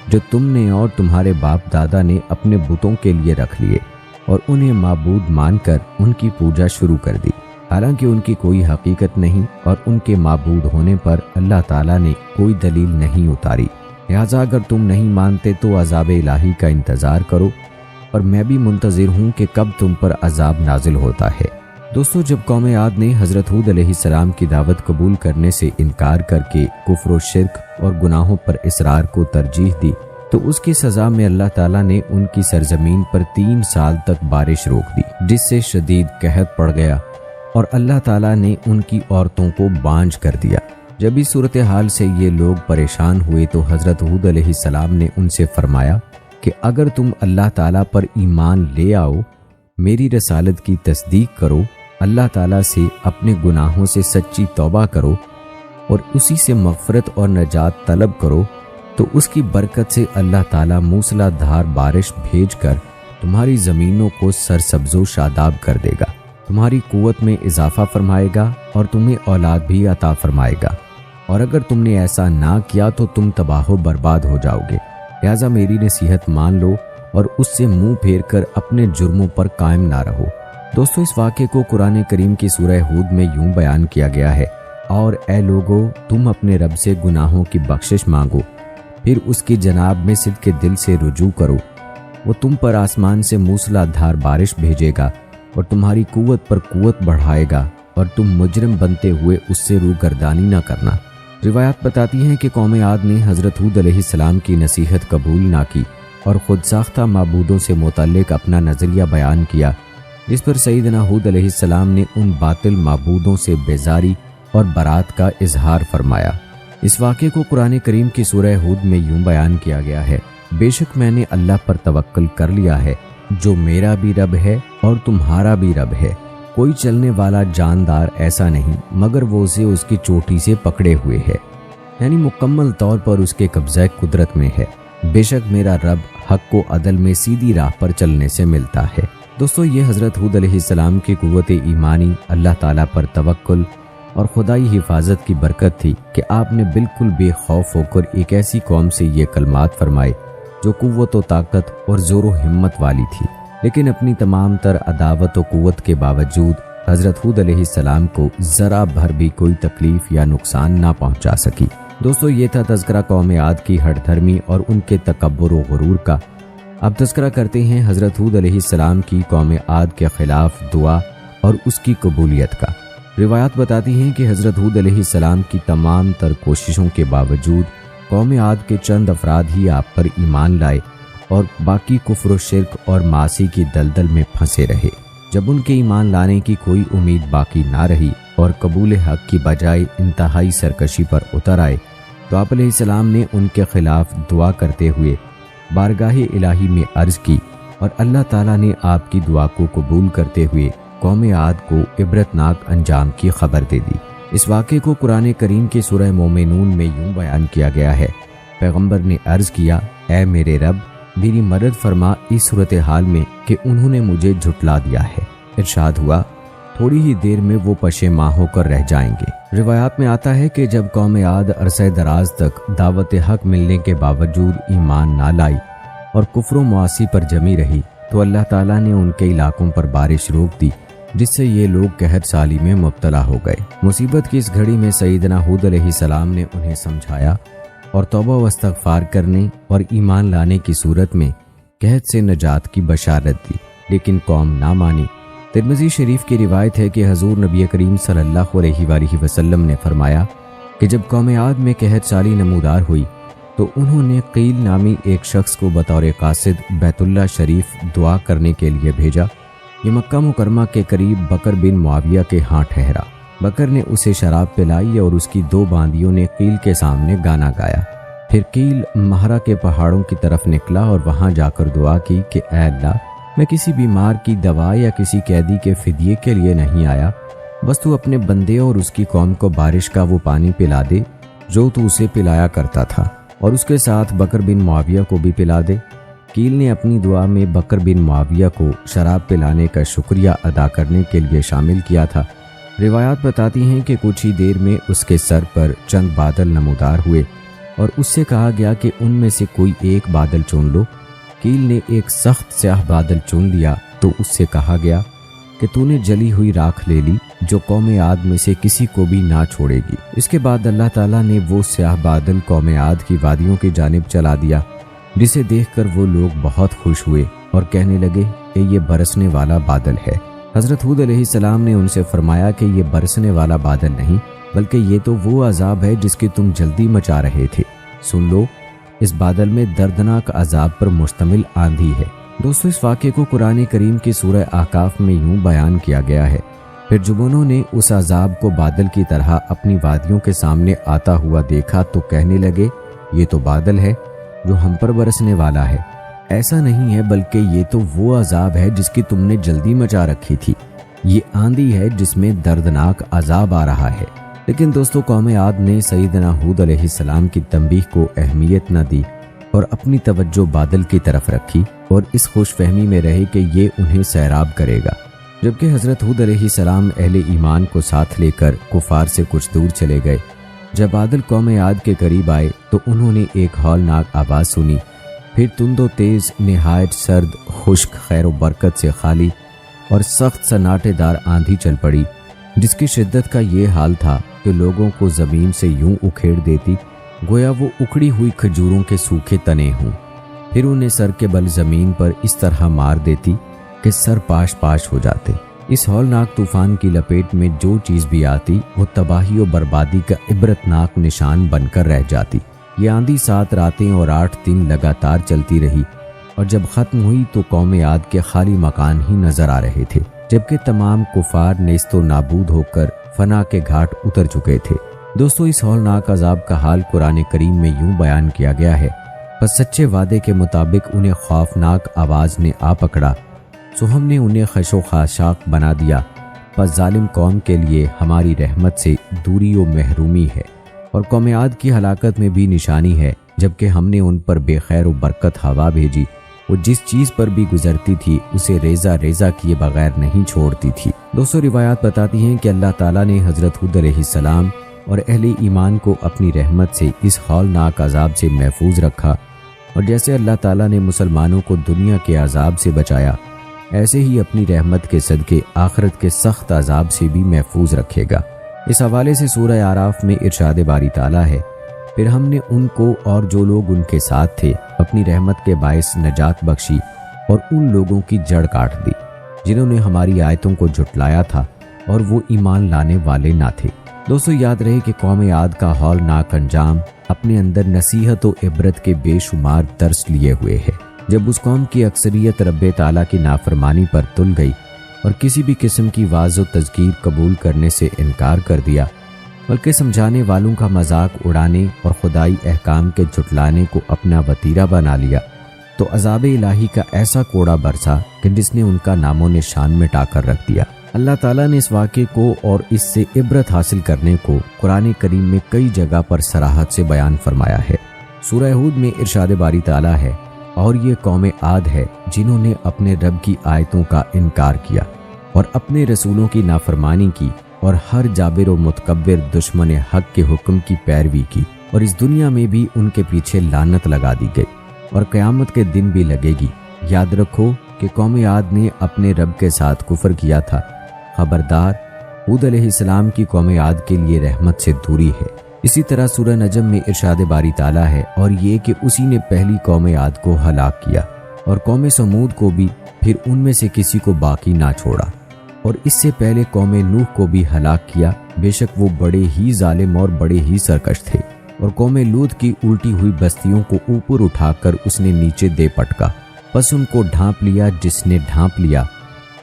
جو تم نے اور تمہارے باپ دادا نے اپنے بتوں کے لیے رکھ لیے۔ اور انہیں معبود مان کر ان کی پوجا شروع کر دی، حالانکہ ان کی کوئی حقیقت نہیں اور ان کے معبود ہونے پر اللہ تعالیٰ نے کوئی دلیل نہیں اتاری۔ لہٰذا اگر تم نہیں مانتے تو عذاب الہی کا انتظار کرو، اور میں بھی منتظر ہوں کہ کب تم پر عذاب نازل ہوتا ہے۔ دوستو، جب قوم عاد نے حضرت ہود علیہ السلام کی دعوت قبول کرنے سے انکار کر کے کفر و شرک اور گناہوں پر اصرار کو ترجیح دی، تو اس کی سزا میں اللہ تعالیٰ نے ان کی سرزمین پر 3 سال تک بارش روک دی، جس سے شدید قحط پڑ گیا اور اللہ تعالیٰ نے ان کی عورتوں کو بانجھ کر دیا۔ جب اس صورتحال سے یہ لوگ پریشان ہوئے تو حضرت ہود علیہ السلام نے ان سے فرمایا کہ اگر تم اللہ تعالیٰ پر ایمان لے آؤ، میری رسالت کی تصدیق کرو، اللہ تعالیٰ سے اپنے گناہوں سے سچی توبہ کرو اور اسی سے مغفرت اور نجات طلب کرو، تو اس کی برکت سے اللہ تعالیٰ موسلا دھار بارش بھیج کر تمہاری زمینوں کو سرسبز و شاداب کر دے گا، تمہاری قوت میں اضافہ فرمائے گا اور تمہیں اولاد بھی عطا فرمائے گا، اور اگر تم نے ایسا نہ کیا تو تم تباہ و برباد ہو جاؤ گے۔ لہٰذا میری نصیحت مان لو اور اس سے منہ پھیر کر اپنے جرموں پر قائم نہ رہو۔ دوستو، اس واقعے کو قرآن کریم کی سورہ ہود میں یوں بیان کیا گیا ہے، اور اے لوگو، تم اپنے رب سے گناہوں کی بخشش مانگو، پھر اس کی جناب میں صدق دل سے رجوع کرو، وہ تم پر آسمان سے موسلا دھار بارش بھیجے گا اور تمہاری قوت پر قوت بڑھائے گا، اور تم مجرم بنتے ہوئے اس سے روگردانی نہ کرنا۔ روایات بتاتی ہیں کہ قوم عاد نے حضرت ہود علیہ السلام کی نصیحت قبول نہ کی اور خود ساختہ معبودوں سے متعلق اپنا نظریہ بیان کیا، جس پر سیدنا ہود علیہ السلام نے ان باطل معبودوں سے بیزاری اور برات کا اظہار فرمایا۔ اس واقعے کو قرآن کریم کی سورہ ہود میں یوں بیان کیا گیا ہے، بے شک میں نے اللہ پر توکل کر لیا ہے، جو میرا بھی رب ہے اور تمہارا بھی رب ہے، کوئی چلنے والا جاندار ایسا نہیں مگر وہ اسے اس کی چوٹی سے پکڑے ہوئے ہے، یعنی مکمل طور پر اس کے قبضہ قدرت میں ہے، بے شک میرا رب حق و عدل میں سیدھی راہ پر چلنے سے ملتا ہے۔ دوستو، یہ حضرت ہود علیہ السلام کی قوت ایمانی، اللہ تعالیٰ پر توکل اور خدائی حفاظت کی برکت تھی کہ آپ نے بالکل بے خوف ہو کر ایک ایسی قوم سے یہ کلمات فرمائے جو قوت و طاقت اور زور و ہمت والی تھی، لیکن اپنی تمام تر عداوت و قوت کے باوجود حضرت ہود علیہ السلام کو ذرا بھر بھی کوئی تکلیف یا نقصان نہ پہنچا سکی۔ دوستو، یہ تھا تذکرہ قوم عاد کی ہٹ دھرمی اور ان کے تکبر و غرور کا۔ اب تذکرہ کرتے ہیں حضرت ہود علیہ السلام کی قوم عاد کے خلاف دعا اور اس کی قبولیت کا۔ روایات بتاتی ہیں کہ حضرت ہود علیہ السلام کی تمام تر کوششوں کے باوجود قوم عاد کے چند افراد ہی آپ پر ایمان لائے اور باقی کفر و شرک اور معاصی کی دلدل میں پھنسے رہے۔ جب ان کے ایمان لانے کی کوئی امید باقی نہ رہی اور قبول حق کی بجائے انتہائی سرکشی پر اتر آئے تو آپ علیہ السلام نے ان کے خلاف دعا کرتے ہوئے بارگاہ الہی میں عرض کی، اور اللہ تعالیٰ نے آپ کی دعا کو قبول کرتے ہوئے قوم عاد کو عبرتناک انجام کی خبر دے دی۔ اس واقعے کو قرآن کریم کی سورہ مومنون میں یوں بیان کیا گیا ہے، پیغمبر نے عرض کیا، اے میرے رب، میری مدد فرما اس صورتحال میں کہ انہوں نے مجھے جھٹلا دیا ہے۔ ارشاد ہوا، تھوڑی ہی دیر میں وہ پشیماں ہو کر رہ جائیں گے۔ روایات میں آتا ہے کہ جب قوم عاد عرصہ دراز تک دعوت حق ملنے کے باوجود ایمان نہ لائی اور کفر و معاصی پر جمی رہی تو اللہ تعالیٰ نے ان کے علاقوں پر بارش روک دی، جس سے یہ لوگ قحط سالی میں مبتلا ہو گئے۔ مصیبت کی اس گھڑی میں سیدنا ہود علیہ السلام نے انہیں سمجھایا اور توبہ و استغفار کرنے اور ایمان لانے کی صورت میں قحط سے نجات کی بشارت دی، لیکن قوم نہ مانی۔ ترمذی شریف کی روایت ہے کہ حضور نبی کریم صلی اللہ علیہ وآلہ وسلم نے فرمایا کہ جب قوم عاد میں قحط سالی نمودار ہوئی تو انہوں نے قیل نامی ایک شخص کو بطور قاصد بیت اللہ شریف دعا کرنے کے لیے بھیجا۔ یہ مکہ مکرمہ کے قریب بکر بن معاویہ کے ہاں ٹھہرا۔ بکر نے اسے شراب پلائی اور اس کی 2 باندیوں نے قیل کے سامنے گانا گایا۔ پھر قیل مہرہ کے پہاڑوں کی طرف نکلا اور وہاں جا کر دعا کی کہ اے اللہ، میں کسی بیمار کی دوا یا کسی قیدی کے فدیے کے لیے نہیں آیا، بس تو اپنے بندے اور اس کی قوم کو بارش کا وہ پانی پلا دے جو تو اسے پلایا کرتا تھا، اور اس کے ساتھ بکر بن معاویہ کو بھی پلا دے۔ قیل نے اپنی دعا میں بکر بن معاویہ کو شراب پلانے کا شکریہ ادا کرنے کے لیے شامل کیا تھا۔ روایات بتاتی ہیں کہ کچھ ہی دیر میں اس کے سر پر چند بادل نمودار ہوئے اور اس سے کہا گیا کہ ان میں سے کوئی ایک بادل چن لو۔ قیل نے ایک سخت سیاہ بادل چن لیا تو اس سے کہا گیا کہ تو نے جلی ہوئی راکھ لے لی جو قوم عاد میں سے کسی کو بھی نہ چھوڑے گی۔ اس کے بعد اللہ تعالیٰ نے وہ سیاہ بادل قوم عاد کی وادیوں کی جانب چلا دیا، جسے دیکھ کر وہ لوگ بہت خوش ہوئے اور کہنے لگے کہ یہ برسنے والا بادل ہے۔ حضرت ہود علیہ السلام نے ان سے فرمایا کہ یہ برسنے والا بادل نہیں بلکہ یہ تو وہ عذاب ہے جس کی تم جلدی مچا رہے تھے۔ سن لو، اس بادل میں دردناک عذاب پر مشتمل آندھی ہے۔ دوستو، اس واقعے کو قرآن کریم کی سورہ احقاف میں یوں بیان کیا گیا ہے، پھر جب انہوں نے اس عذاب کو بادل کی طرح اپنی وادیوں کے سامنے آتا ہوا دیکھا تو کہنے لگے یہ تو بادل ہے جو ہم پر برسنے والا ہے۔ ایسا نہیں ہے بلکہ یہ تو وہ عذاب ہے جس کی تم نے جلدی مچا رکھی تھی۔ یہ آندھی ہے جس میں دردناک عذاب آ رہا ہے۔ لیکن دوستو، قوم عاد نے سیدنا ہود علیہ السلام کی تنبیہ کو اہمیت نہ دی اور اپنی توجہ بادل کی طرف رکھی اور اس خوش فہمی میں رہے کہ یہ انہیں سیراب کرے گا، جبکہ حضرت ہود علیہ السلام اہل ایمان کو ساتھ لے کر کفار سے کچھ دور چلے گئے۔ جب بادل قوم عاد کے قریب آئے تو انہوں نے ایک ہولناک آواز سنی، پھر تند و تیز نہایت سرد خشک خیر و برکت سے خالی اور سخت سناٹے دار آندھی چل پڑی، جس کی شدت کا یہ حال تھا کہ لوگوں کو زمین سے یوں اکھیڑ دیتی گویا وہ اکھڑی ہوئی کھجوروں کے سوکھے تنے ہوں، پھر انہیں سر کے بل زمین پر اس طرح مار دیتی کہ سر پاش پاش ہو جاتے۔ اس ہولناک طوفان کی لپیٹ میں جو چیز بھی آتی وہ تباہی و بربادی کا عبرتناک نشان بن کر رہ جاتی۔ یہ آندھی 7 راتیں اور 8 دن لگاتار چلتی رہی اور جب ختم ہوئی تو قوم عاد کے خالی مکان ہی نظر آ رہے تھے، جبکہ تمام کفار نیست و نابود ہو کر فنا کے گھاٹ اتر چکے تھے۔ دوستو، اس ہولناک عذاب کا حال قرآن کریم میں یوں بیان کیا گیا ہے، پس سچے وعدے کے مطابق انہیں خوفناک آواز نے آ پکڑا، سو ہم نے انہیں خش و خاشاک بنا دیا، پس ظالم قوم کے لیے ہماری رحمت سے دوری و محرومی ہے۔ اور قوم عاد کی ہلاکت میں بھی نشانی ہے، جبکہ ہم نے ان پر بے خیر و برکت ہوا بھیجی، وہ جس چیز پر بھی گزرتی تھی اسے ریزہ ریزہ کیے بغیر نہیں چھوڑتی تھی۔ دوستو، روایات بتاتی ہیں کہ اللہ تعالیٰ نے حضرت ہود علیہ السلام اور اہل ایمان کو اپنی رحمت سے اس ہولناک عذاب سے محفوظ رکھا، اور جیسے اللہ تعالیٰ نے مسلمانوں کو دنیا کے عذاب سے بچایا، ایسے ہی اپنی رحمت کے صدقے آخرت کے سخت عذاب سے بھی محفوظ رکھے گا۔ اس حوالے سے سورہ اعراف میں ارشاد باری تعالیٰ ہے، پھر ہم نے ان کو اور جو لوگ ان کے ساتھ تھے اپنی رحمت کے باعث نجات بخشی اور ان لوگوں کی جڑ کاٹ دی جنہوں نے ہماری آیتوں کو جھٹلایا تھا اور وہ ایمان لانے والے نہ تھے۔ دوستو، یاد رہے کہ قوم عاد کا ہولناک انجام اپنے اندر نصیحت و عبرت کے بے شمار درس لیے ہوئے ہے۔ جب اس قوم کی اکثریت رب تعالیٰ کی نافرمانی پر تل گئی اور کسی بھی قسم کی واعظ و تذکیر قبول کرنے سے انکار کر دیا، بلکہ سمجھانے والوں کا مذاق اڑانے اور خدائی احکام کے جھٹلانے کو اپنا وتیرہ بنا لیا، تو عذاب الہی کا ایسا کوڑا برسا کہ جس نے ان کا نام و نشان مٹا کر رکھ دیا۔ اللہ تعالیٰ نے اس واقعے کو اور اس سے عبرت حاصل کرنے کو قرآن کریم میں کئی جگہ پر صراحت سے بیان فرمایا ہے۔ سورہ ہود میں ارشاد باری تعالیٰ ہے، اور یہ قوم عاد ہے جنہوں نے اپنے رب کی آیتوں کا انکار کیا اور اپنے رسولوں کی نافرمانی کی اور ہر جابر و متکبر دشمن حق کے حکم کی پیروی کی، اور اس دنیا میں بھی ان کے پیچھے لعنت لگا دی گئی اور قیامت کے دن بھی لگے گی۔ یاد رکھو کہ قوم عاد نے اپنے رب کے ساتھ کفر کیا تھا۔ خبردار، ہود علیہ السلام کی قوم عاد کے لیے رحمت سے دوری ہے۔ اسی طرح سورہ نجم میں ارشاد باری تعالیٰ ہے، اور یہ کہ اسی نے پہلی قوم عاد کو ہلاک کیا اور قوم سمود کو بھی، پھر ان میں سے کسی کو باقی نہ چھوڑا، اور اس سے پہلے قوم نوح کو بھی ہلاک کیا، بے شک وہ بڑے ہی ظالم اور بڑے ہی سرکش تھے۔ اور قوم لوط کی الٹی ہوئی بستیوں کو اوپر اٹھا کر اس نے نیچے دے پٹکا، پس ان کو ڈھانپ لیا جس نے ڈھانپ لیا،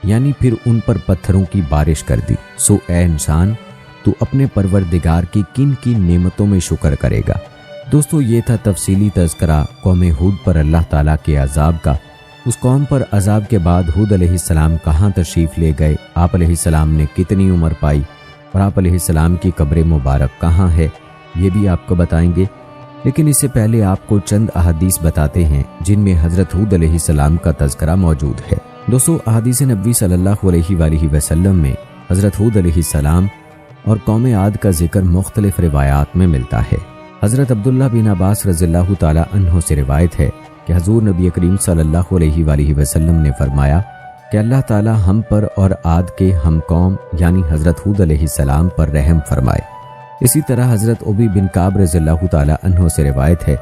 یعنی پھر ان پر پتھروں کی بارش کر دی۔ سو اے انسان، تو اپنے پروردگار کی کن کن نعمتوں میں شکر کرے گا۔ دوستو، یہ تھا تفصیلی تذکرہ قوم ہود پر اللہ تعالیٰ کے عذاب کا۔ اس قوم پر عذاب کے بعد ہود علیہ السلام کہاں تشریف لے گئے، آپ علیہ السلام نے کتنی عمر پائی، اور آپ علیہ السلام کی قبر مبارک کہاں ہے، یہ بھی آپ کو بتائیں گے۔ لیکن اس سے پہلے آپ کو چند احادیث بتاتے ہیں جن میں حضرت ہود علیہ السلام کا تذکرہ موجود ہے۔ دوستو، احادیث نبوی صلی اللہ علیہ وآلہ وسلم میں حضرت ہود علیہ السلام اور قوم عاد کا ذکر مختلف روایات میں ملتا ہے۔ حضرت عبداللہ بن عباس رضی اللہ تعالی عنہ سے روایت ہے کہ حضور نبی کریم صلی اللہ علیہ وآلہ وسلم نے فرمایا کہ اللہ تعالی ہم پر اور عاد کے ہم قوم یعنی حضرت ہود علیہ السلام پر رحم فرمائے۔ اسی طرح حضرت ابی بن کعب رضی اللہ تعالی عنہ سے روایت ہے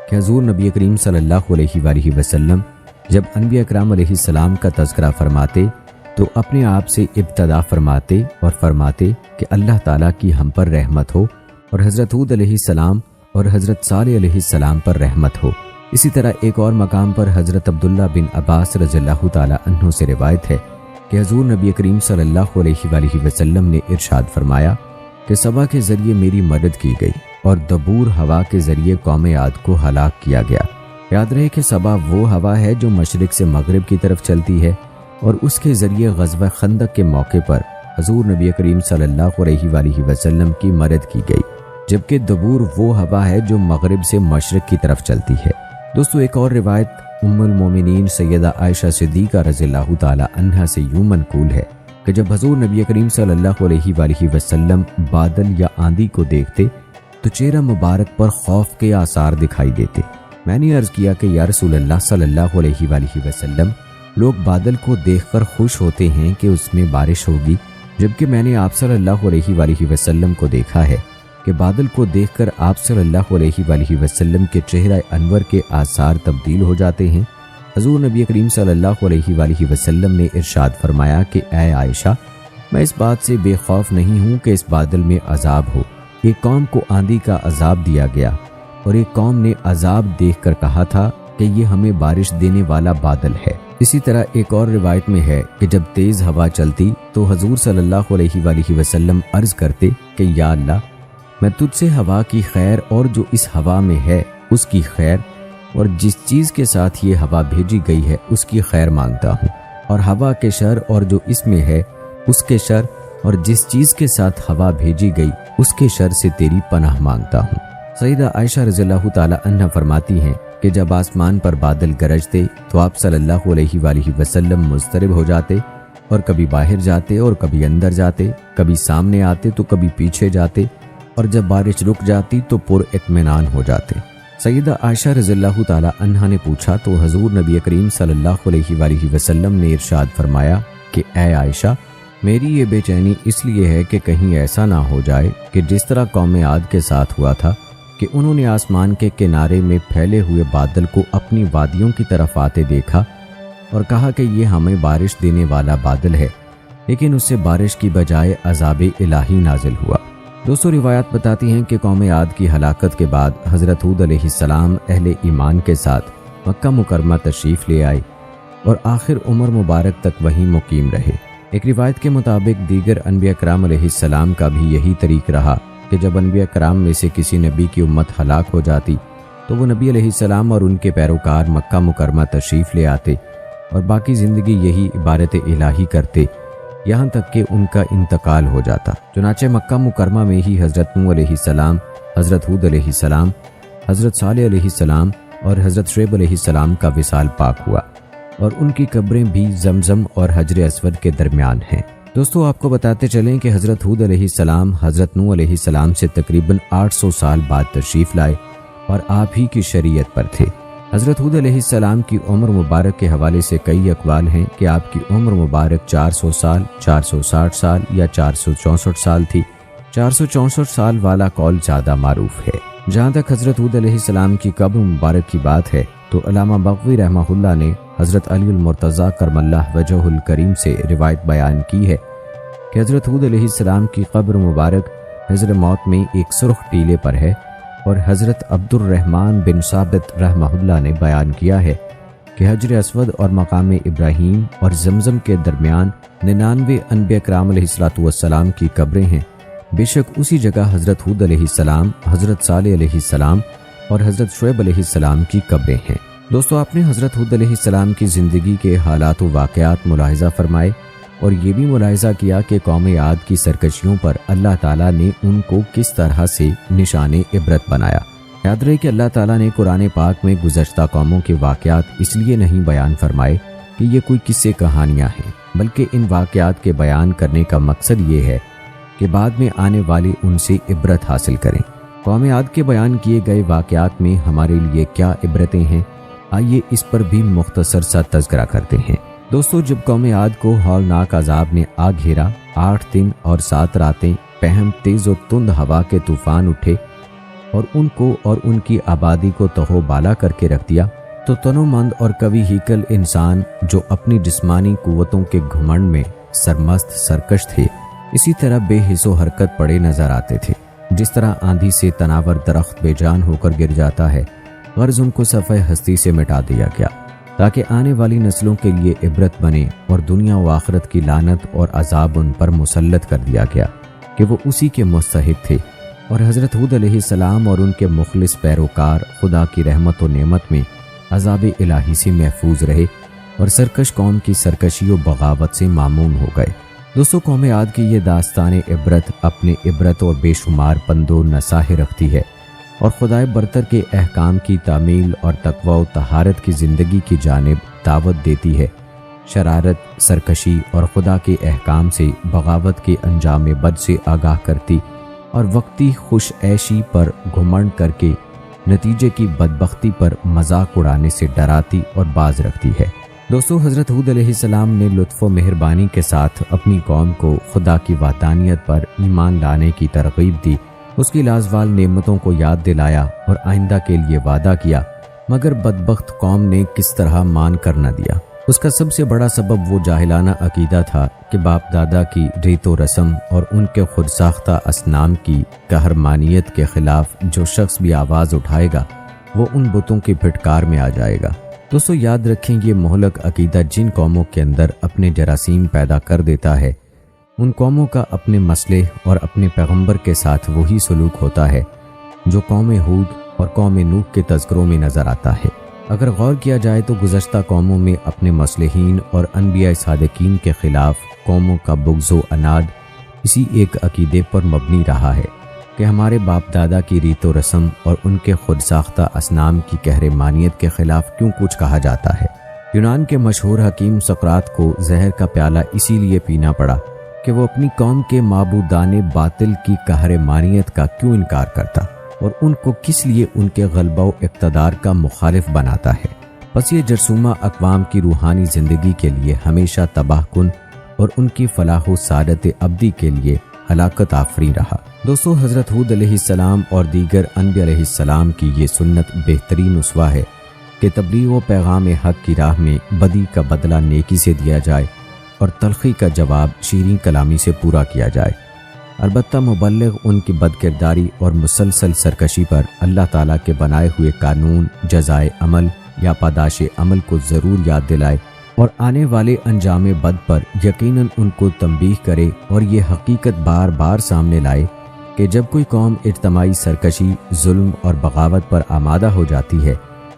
کہ حضور نبی کریم صلی اللہ علیہ وآلہ وسلم جب انبیاء کرام علیہ السلام کا تذکرہ فرماتے تو اپنے آپ سے ابتدا فرماتے اور فرماتے کہ اللہ تعالیٰ کی ہم پر رحمت ہو اور حضرت ہود علیہ السلام اور حضرت صالح علیہ السلام پر رحمت ہو۔ اسی طرح ایک اور مقام پر حضرت عبداللہ بن عباس رضی اللہ تعالی عنہ سے روایت ہے کہ حضور نبی کریم صلی اللہ علیہ وآلہ وسلم نے ارشاد فرمایا کہ سبا کے ذریعے میری مدد کی گئی اور دبور ہوا کے ذریعے قوم عاد کو ہلاک کیا گیا۔ یاد رہے کہ سبا وہ ہوا ہے جو مشرق سے مغرب کی طرف چلتی ہے اور اس کے ذریعے غزوہ خندق کے موقع پر حضور نبی کریم صلی اللہ علیہ وآلہ وسلم کی مدد کی گئی، جبکہ دبور وہ ہوا ہے جو مغرب سے مشرق کی طرف چلتی ہے۔ دوستو ایک اور روایت ام المومنین سیدہ عائشہ صدیقہ رضی اللہ تعالی عنہا سے یوں منقول ہے کہ جب حضور نبی کریم صلی اللہ علیہ وآلہ وسلم بادل یا آندھی کو دیکھتے تو چہرہ مبارک پر خوف کے آثار دکھائی دیتے۔ میں نے عرض کیا کہ یا رسول اللہ صلی اللہ علیہ وآلہ وسلم، لوگ بادل کو دیکھ کر خوش ہوتے ہیں کہ اس میں بارش ہوگی، جبکہ میں نے آپ صلی اللہ علیہ وآلہ وسلم کو دیکھا ہے کہ بادل کو دیکھ کر آپ صلی اللہ علیہ وآلہ وسلم کے چہرہ انور کے آثار تبدیل ہو جاتے ہیں۔ حضور نبی کریم صلی اللہ علیہ وآلہ وسلم نے ارشاد فرمایا کہ اے عائشہ، میں اس بات سے بے خوف نہیں ہوں کہ اس بادل میں عذاب ہو۔ ایک قوم کو آندھی کا عذاب دیا گیا اور ایک قوم نے عذاب دیکھ کر کہا تھا کہ یہ ہمیں بارش دینے والا بادل ہے۔ اسی طرح ایک اور روایت میں ہے کہ جب تیز ہوا چلتی تو حضور صلی اللہ علیہ وآلہ وسلم عرض کرتے کہ یا اللہ، میں تجھ سے ہوا کی خیر اور جو اس ہوا میں ہے اس کی خیر اور جس چیز کے ساتھ یہ ہوا بھیجی گئی ہے اس کی خیر مانگتا ہوں، اور ہوا کے شر اور جو اس میں ہے اس کے شر اور جس چیز کے ساتھ ہوا بھیجی گئی اس کے شر سے تیری پناہ مانگتا ہوں۔ سیدہ عائشہ رضی اللہ تعالی عنہ فرماتی ہیں کہ جب آسمان پر بادل گرجتے تو آپ صلی اللہ علیہ وآلہ وسلم مضطرب ہو جاتے اور کبھی باہر جاتے اور کبھی اندر جاتے، کبھی سامنے آتے تو کبھی پیچھے جاتے، اور جب بارش رک جاتی تو پر اطمینان ہو جاتے۔ سیدہ عائشہ رضی اللہ تعالی عنہا نے پوچھا تو حضور نبی کریم صلی اللہ علیہ وآلہ وسلم نے ارشاد فرمایا کہ اے عائشہ، میری یہ بے چینی اس لیے ہے کہ کہیں ایسا نہ ہو جائے کہ جس طرح قوم عاد کے ساتھ ہوا تھا کہ انہوں نے آسمان کے کنارے میں پھیلے ہوئے بادل کو اپنی وادیوں کی طرف آتے دیکھا اور کہا کہ یہ ہمیں بارش دینے والا بادل ہے، لیکن اس سے بارش کی بجائے عذاب الہی نازل ہوا۔ دوستو روایات بتاتی ہیں کہ قوم عاد کی ہلاکت کے بعد حضرت ہود علیہ السلام اہل ایمان کے ساتھ مکہ مکرمہ تشریف لے آئے اور آخر عمر مبارک تک وہیں مقیم رہے۔ ایک روایت کے مطابق دیگر انبیاء کرام علیہ السلام کا بھی یہی طریق رہا کہ جب انبیاء کرام میں سے کسی نبی کی امت ہلاک ہو جاتی تو وہ نبی علیہ السلام اور ان کے پیروکار مکہ مکرمہ تشریف لے آتے اور باقی زندگی یہی عبادت الہی کرتے یہاں تک کہ ان کا انتقال ہو جاتا۔ چنانچہ مکہ مکرمہ میں ہی حضرت نوح علیہ السلام، حضرت ہود علیہ السلام، حضرت صالح علیہ السلام اور حضرت شعیب علیہ السلام کا وصال پاک ہوا اور ان کی قبریں بھی زمزم اور حجر اسود کے درمیان ہیں۔ دوستو آپ کو بتاتے چلیں کہ حضرت ہود علیہ السلام حضرت نوح علیہ السلام سے تقریباً 800 سال بعد تشریف لائے اور آپ ہی کی شریعت پر تھے۔ حضرت ہود علیہ السلام کی عمر مبارک کے حوالے سے کئی اقوال ہیں کہ آپ کی عمر مبارک 400 سال، 460 سال یا 464 سال تھی۔ 464 سال والا قول زیادہ معروف ہے۔ جہاں تک حضرت ہود علیہ السلام کی قبر مبارک کی بات ہے تو علامہ بغوی رحمہ اللہ نے حضرت علی المرتضیٰ کرم اللہ وجہہ الکریم سے روایت بیان کی ہے کہ حضرت ہود علیہ السلام کی قبر مبارک حضر موت میں ایک سرخ ٹیلے پر ہے، اور حضرت عبد الرحمن بن ثابت رحمہ اللہ نے بیان کیا ہے کہ حجر اسود اور مقام ابراہیم اور زمزم کے درمیان 99 انبیاء کرام علیہ السلام کی قبریں ہیں۔ بے شک اسی جگہ حضرت ہود علیہ السلام، حضرت صالح علیہ السلام اور حضرت شعیب علیہ السلام کی قبریں ہیں۔ دوستو آپ نے حضرت ہود علیہ السلام کی زندگی کے حالات و واقعات ملاحظہ فرمائے اور یہ بھی ملاحظہ کیا کہ قوم عاد کی سرکشیوں پر اللہ تعالیٰ نے ان کو کس طرح سے نشان عبرت بنایا۔ یاد رہے کہ اللہ تعالیٰ نے قرآن پاک میں گزشتہ قوموں کے واقعات اس لیے نہیں بیان فرمائے کہ یہ کوئی قصے کہانیاں ہیں، بلکہ ان واقعات کے بیان کرنے کا مقصد یہ ہے کہ بعد میں آنے والے ان سے عبرت حاصل کریں۔ قوم عاد کے بیان کیے گئے واقعات میں ہمارے لیے کیا عبرتیں ہیں، آئیے اس پر بھی مختصر سا تذکرہ کرتے ہیں۔ دوستو، جب قوم عاد کو ہولناک عذاب نے آ گھیرا، 8 دن اور 7 راتیں پہم تیز و تند ہوا کے طوفان اٹھے اور ان کو اور ان کی آبادی کو تہو بالا کر کے رکھ دیا، تو تنومند اور قوی ہیکل انسان جو اپنی جسمانی قوتوں کے گھمنڈ میں سرمست سرکش تھے، اسی طرح بے حس و حرکت پڑے نظر آتے تھے۔ جس طرح آندھی سے تناور درخت بے جان ہو کر گر جاتا ہے، غرض ان کو صفحہ ہستی سے مٹا دیا گیا تاکہ آنے والی نسلوں کے لیے عبرت بنے، اور دنیا و آخرت کی لعنت اور عذاب ان پر مسلط کر دیا گیا کہ وہ اسی کے مستحق تھے۔ اور حضرت ہود علیہ السلام اور ان کے مخلص پیروکار خدا کی رحمت و نعمت میں عذاب الہی سے محفوظ رہے اور سرکش قوم کی سرکشی و بغاوت سے مامون ہو گئے۔ دوستو، قوم عاد کی یہ داستان عبرت اپنے عبرت اور بے شمار پند و نصائح رکھتی ہے اور خدائے برتر کے احکام کی تعمیل اور تقوی و طہارت کی زندگی کی جانب دعوت دیتی ہے۔ شرارت، سرکشی اور خدا کے احکام سے بغاوت کے انجام بد سے آگاہ کرتی اور وقتی خوش عیشی پر گھمنڈ کر کے نتیجے کی بدبختی پر مذاق اڑانے سے ڈراتی اور باز رکھتی ہے۔ دوستو، حضرت ہود علیہ السلام نے لطف و مہربانی کے ساتھ اپنی قوم کو خدا کی وحدانیت پر ایمان لانے کی ترغیب دی، اس کی لازوال نعمتوں کو یاد دلایا اور آئندہ کے لیے وعدہ کیا، مگر بدبخت قوم نے کس طرح مان کر نہ دیا۔ اس کا سب سے بڑا سبب وہ جاہلانہ عقیدہ تھا کہ باپ دادا کی ریت و رسم اور ان کے خود ساختہ اصنام کی قہرمانیت کے خلاف جو شخص بھی آواز اٹھائے گا وہ ان بتوں کی پھٹکار میں آ جائے گا۔ دوستو، یاد رکھیں، یہ مہلک عقیدہ جن قوموں کے اندر اپنے جراثیم پیدا کر دیتا ہے، ان قوموں کا اپنے مسئلے اور اپنے پیغمبر کے ساتھ وہی سلوک ہوتا ہے جو قوم ہود اور قوم نوح کے تذکروں میں نظر آتا ہے۔ اگر غور کیا جائے تو گزشتہ قوموں میں اپنے مصلحین اور انبیاء صادقین کے خلاف قوموں کا بغض و عناد اسی ایک عقیدے پر مبنی رہا ہے کہ ہمارے باپ دادا کی ریت و رسم اور ان کے خود ساختہ اصنام کی قہرمانیت کے خلاف کیوں کچھ کہا جاتا ہے۔ یونان کے مشہور حکیم سقراط کو زہر کا پیالہ اسی لیے پینا پڑا کہ وہ اپنی قوم کے معبودان باطل کی قہرمانیت کا کیوں انکار کرتا اور ان کو کس لیے ان کے غلبہ و اقتدار کا مخالف بناتا ہے۔ پس یہ جرثومہ اقوام کی روحانی زندگی کے لیے ہمیشہ تباہ کن اور ان کی فلاح و سعادت ابدی کے لیے ہلاکت آفریں رہا۔ دوستو، حضرت ہود علیہ السلام اور دیگر انبیاء علیہ السلام کی یہ سنت بہترین اسوہ ہے کہ تبلیغ و پیغام حق کی راہ میں بدی کا بدلہ نیکی سے دیا جائے اور تلخی کا جواب شیریں کلامی سے پورا کیا جائے۔ البتہ مبلغ ان کی بد کرداری اور مسلسل سرکشی پر اللہ تعالیٰ کے بنائے ہوئے قانون، جزائے عمل یا پاداش عمل کو ضرور یاد دلائے اور آنے والے انجام بد پر یقیناً ان کو تنبیہ کرے اور یہ حقیقت بار بار سامنے لائے کہ جب کوئی قوم اجتماعی سرکشی، ظلم اور بغاوت پر آمادہ ہو جاتی ہے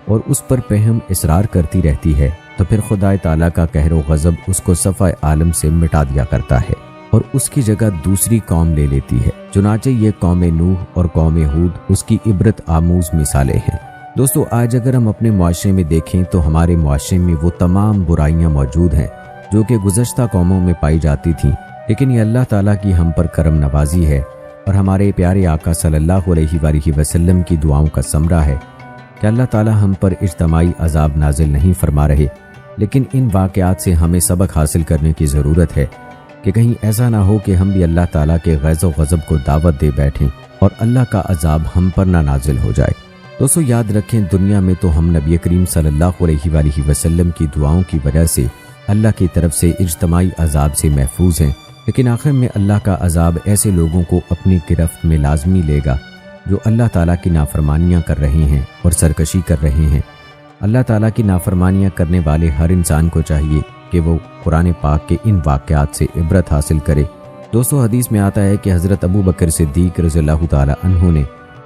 اور اس پر پہم اصرار کرتی رہتی ہے تو پھر خدا تعالیٰ کا قہر و غضب اس کو صفحہ عالم سے مٹا دیا کرتا ہے اور اس کی جگہ دوسری قوم لے لیتی ہے۔ چنانچہ یہ قوم نوح اور قوم ہود اس کی عبرت آموز مثالیں ہیں۔ دوستو، آج اگر ہم اپنے معاشرے میں دیکھیں تو ہمارے معاشرے میں وہ تمام برائیاں موجود ہیں جو کہ گزشتہ قوموں میں پائی جاتی تھیں، لیکن یہ اللہ تعالیٰ کی ہم پر کرم نوازی ہے اور ہمارے پیارے آقا صلی اللہ علیہ وآلہ وسلم کی دعاؤں کا ثمرہ ہے کہ اللہ تعالیٰ ہم پر اجتماعی عذاب نازل نہیں فرما رہے، لیکن ان واقعات سے ہمیں سبق حاصل کرنے کی ضرورت ہے کہ کہیں ایسا نہ ہو کہ ہم بھی اللہ تعالیٰ کے غیظ و غضب کو دعوت دے بیٹھیں اور اللہ کا عذاب ہم پر نہ نازل ہو جائے۔ دوستو، یاد رکھیں، دنیا میں تو ہم نبی کریم صلی اللہ علیہ وآلہ وسلم کی دعاؤں کی وجہ سے اللہ کی طرف سے اجتماعی عذاب سے محفوظ ہیں، لیکن آخر میں اللہ کا عذاب ایسے لوگوں کو اپنی گرفت میں لازمی لے گا جو اللہ تعالیٰ کی نافرمانیاں کر رہے ہیں اور سرکشی کر رہے ہیں۔ اللہ تعالیٰ کی نافرمانیاں کرنے والے ہر انسان کو چاہیے کہ وہ قرآن پاک کے ان واقعات سے عبرت حاصل کرے۔ دوستو، حدیث میں آتا ہے کہ حضرت ابو بکر صدیق رضی اللہ تعالیٰ عنہ نے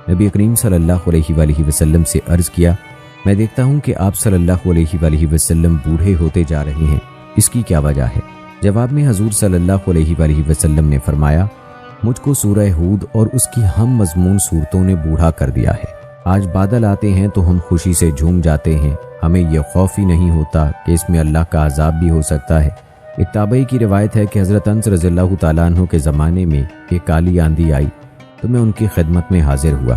نبی کریم صلی اللہ علیہ وآلہ وسلم سے عرض کیا، میں دیکھتا ہوں کہ آپ صلی اللہ علیہ وآلہ وسلم بوڑھے ہوتے جا رہے ہیں، اس کی کیا وجہ ہے؟ جواب میں حضور صلی اللہ علیہ وآلہ وسلم نے فرمایا، مجھ کو سورہ ہود اور اس کی ہم مضمون صورتوں نے بوڑھا کر دیا ہے۔ آج بادل آتے ہیں تو ہم خوشی سے جھوم جاتے ہیں، ہمیں یہ خوف ہی نہیں ہوتا کہ اس میں اللہ کا عذاب بھی ہو سکتا ہے۔ ایک تابعی کی روایت ہے کہ حضرت انس رضی اللہ تعالیٰ عنہ کے زمانے میں ایک کالی آندھی آئی تو میں ان کی خدمت میں حاضر ہوا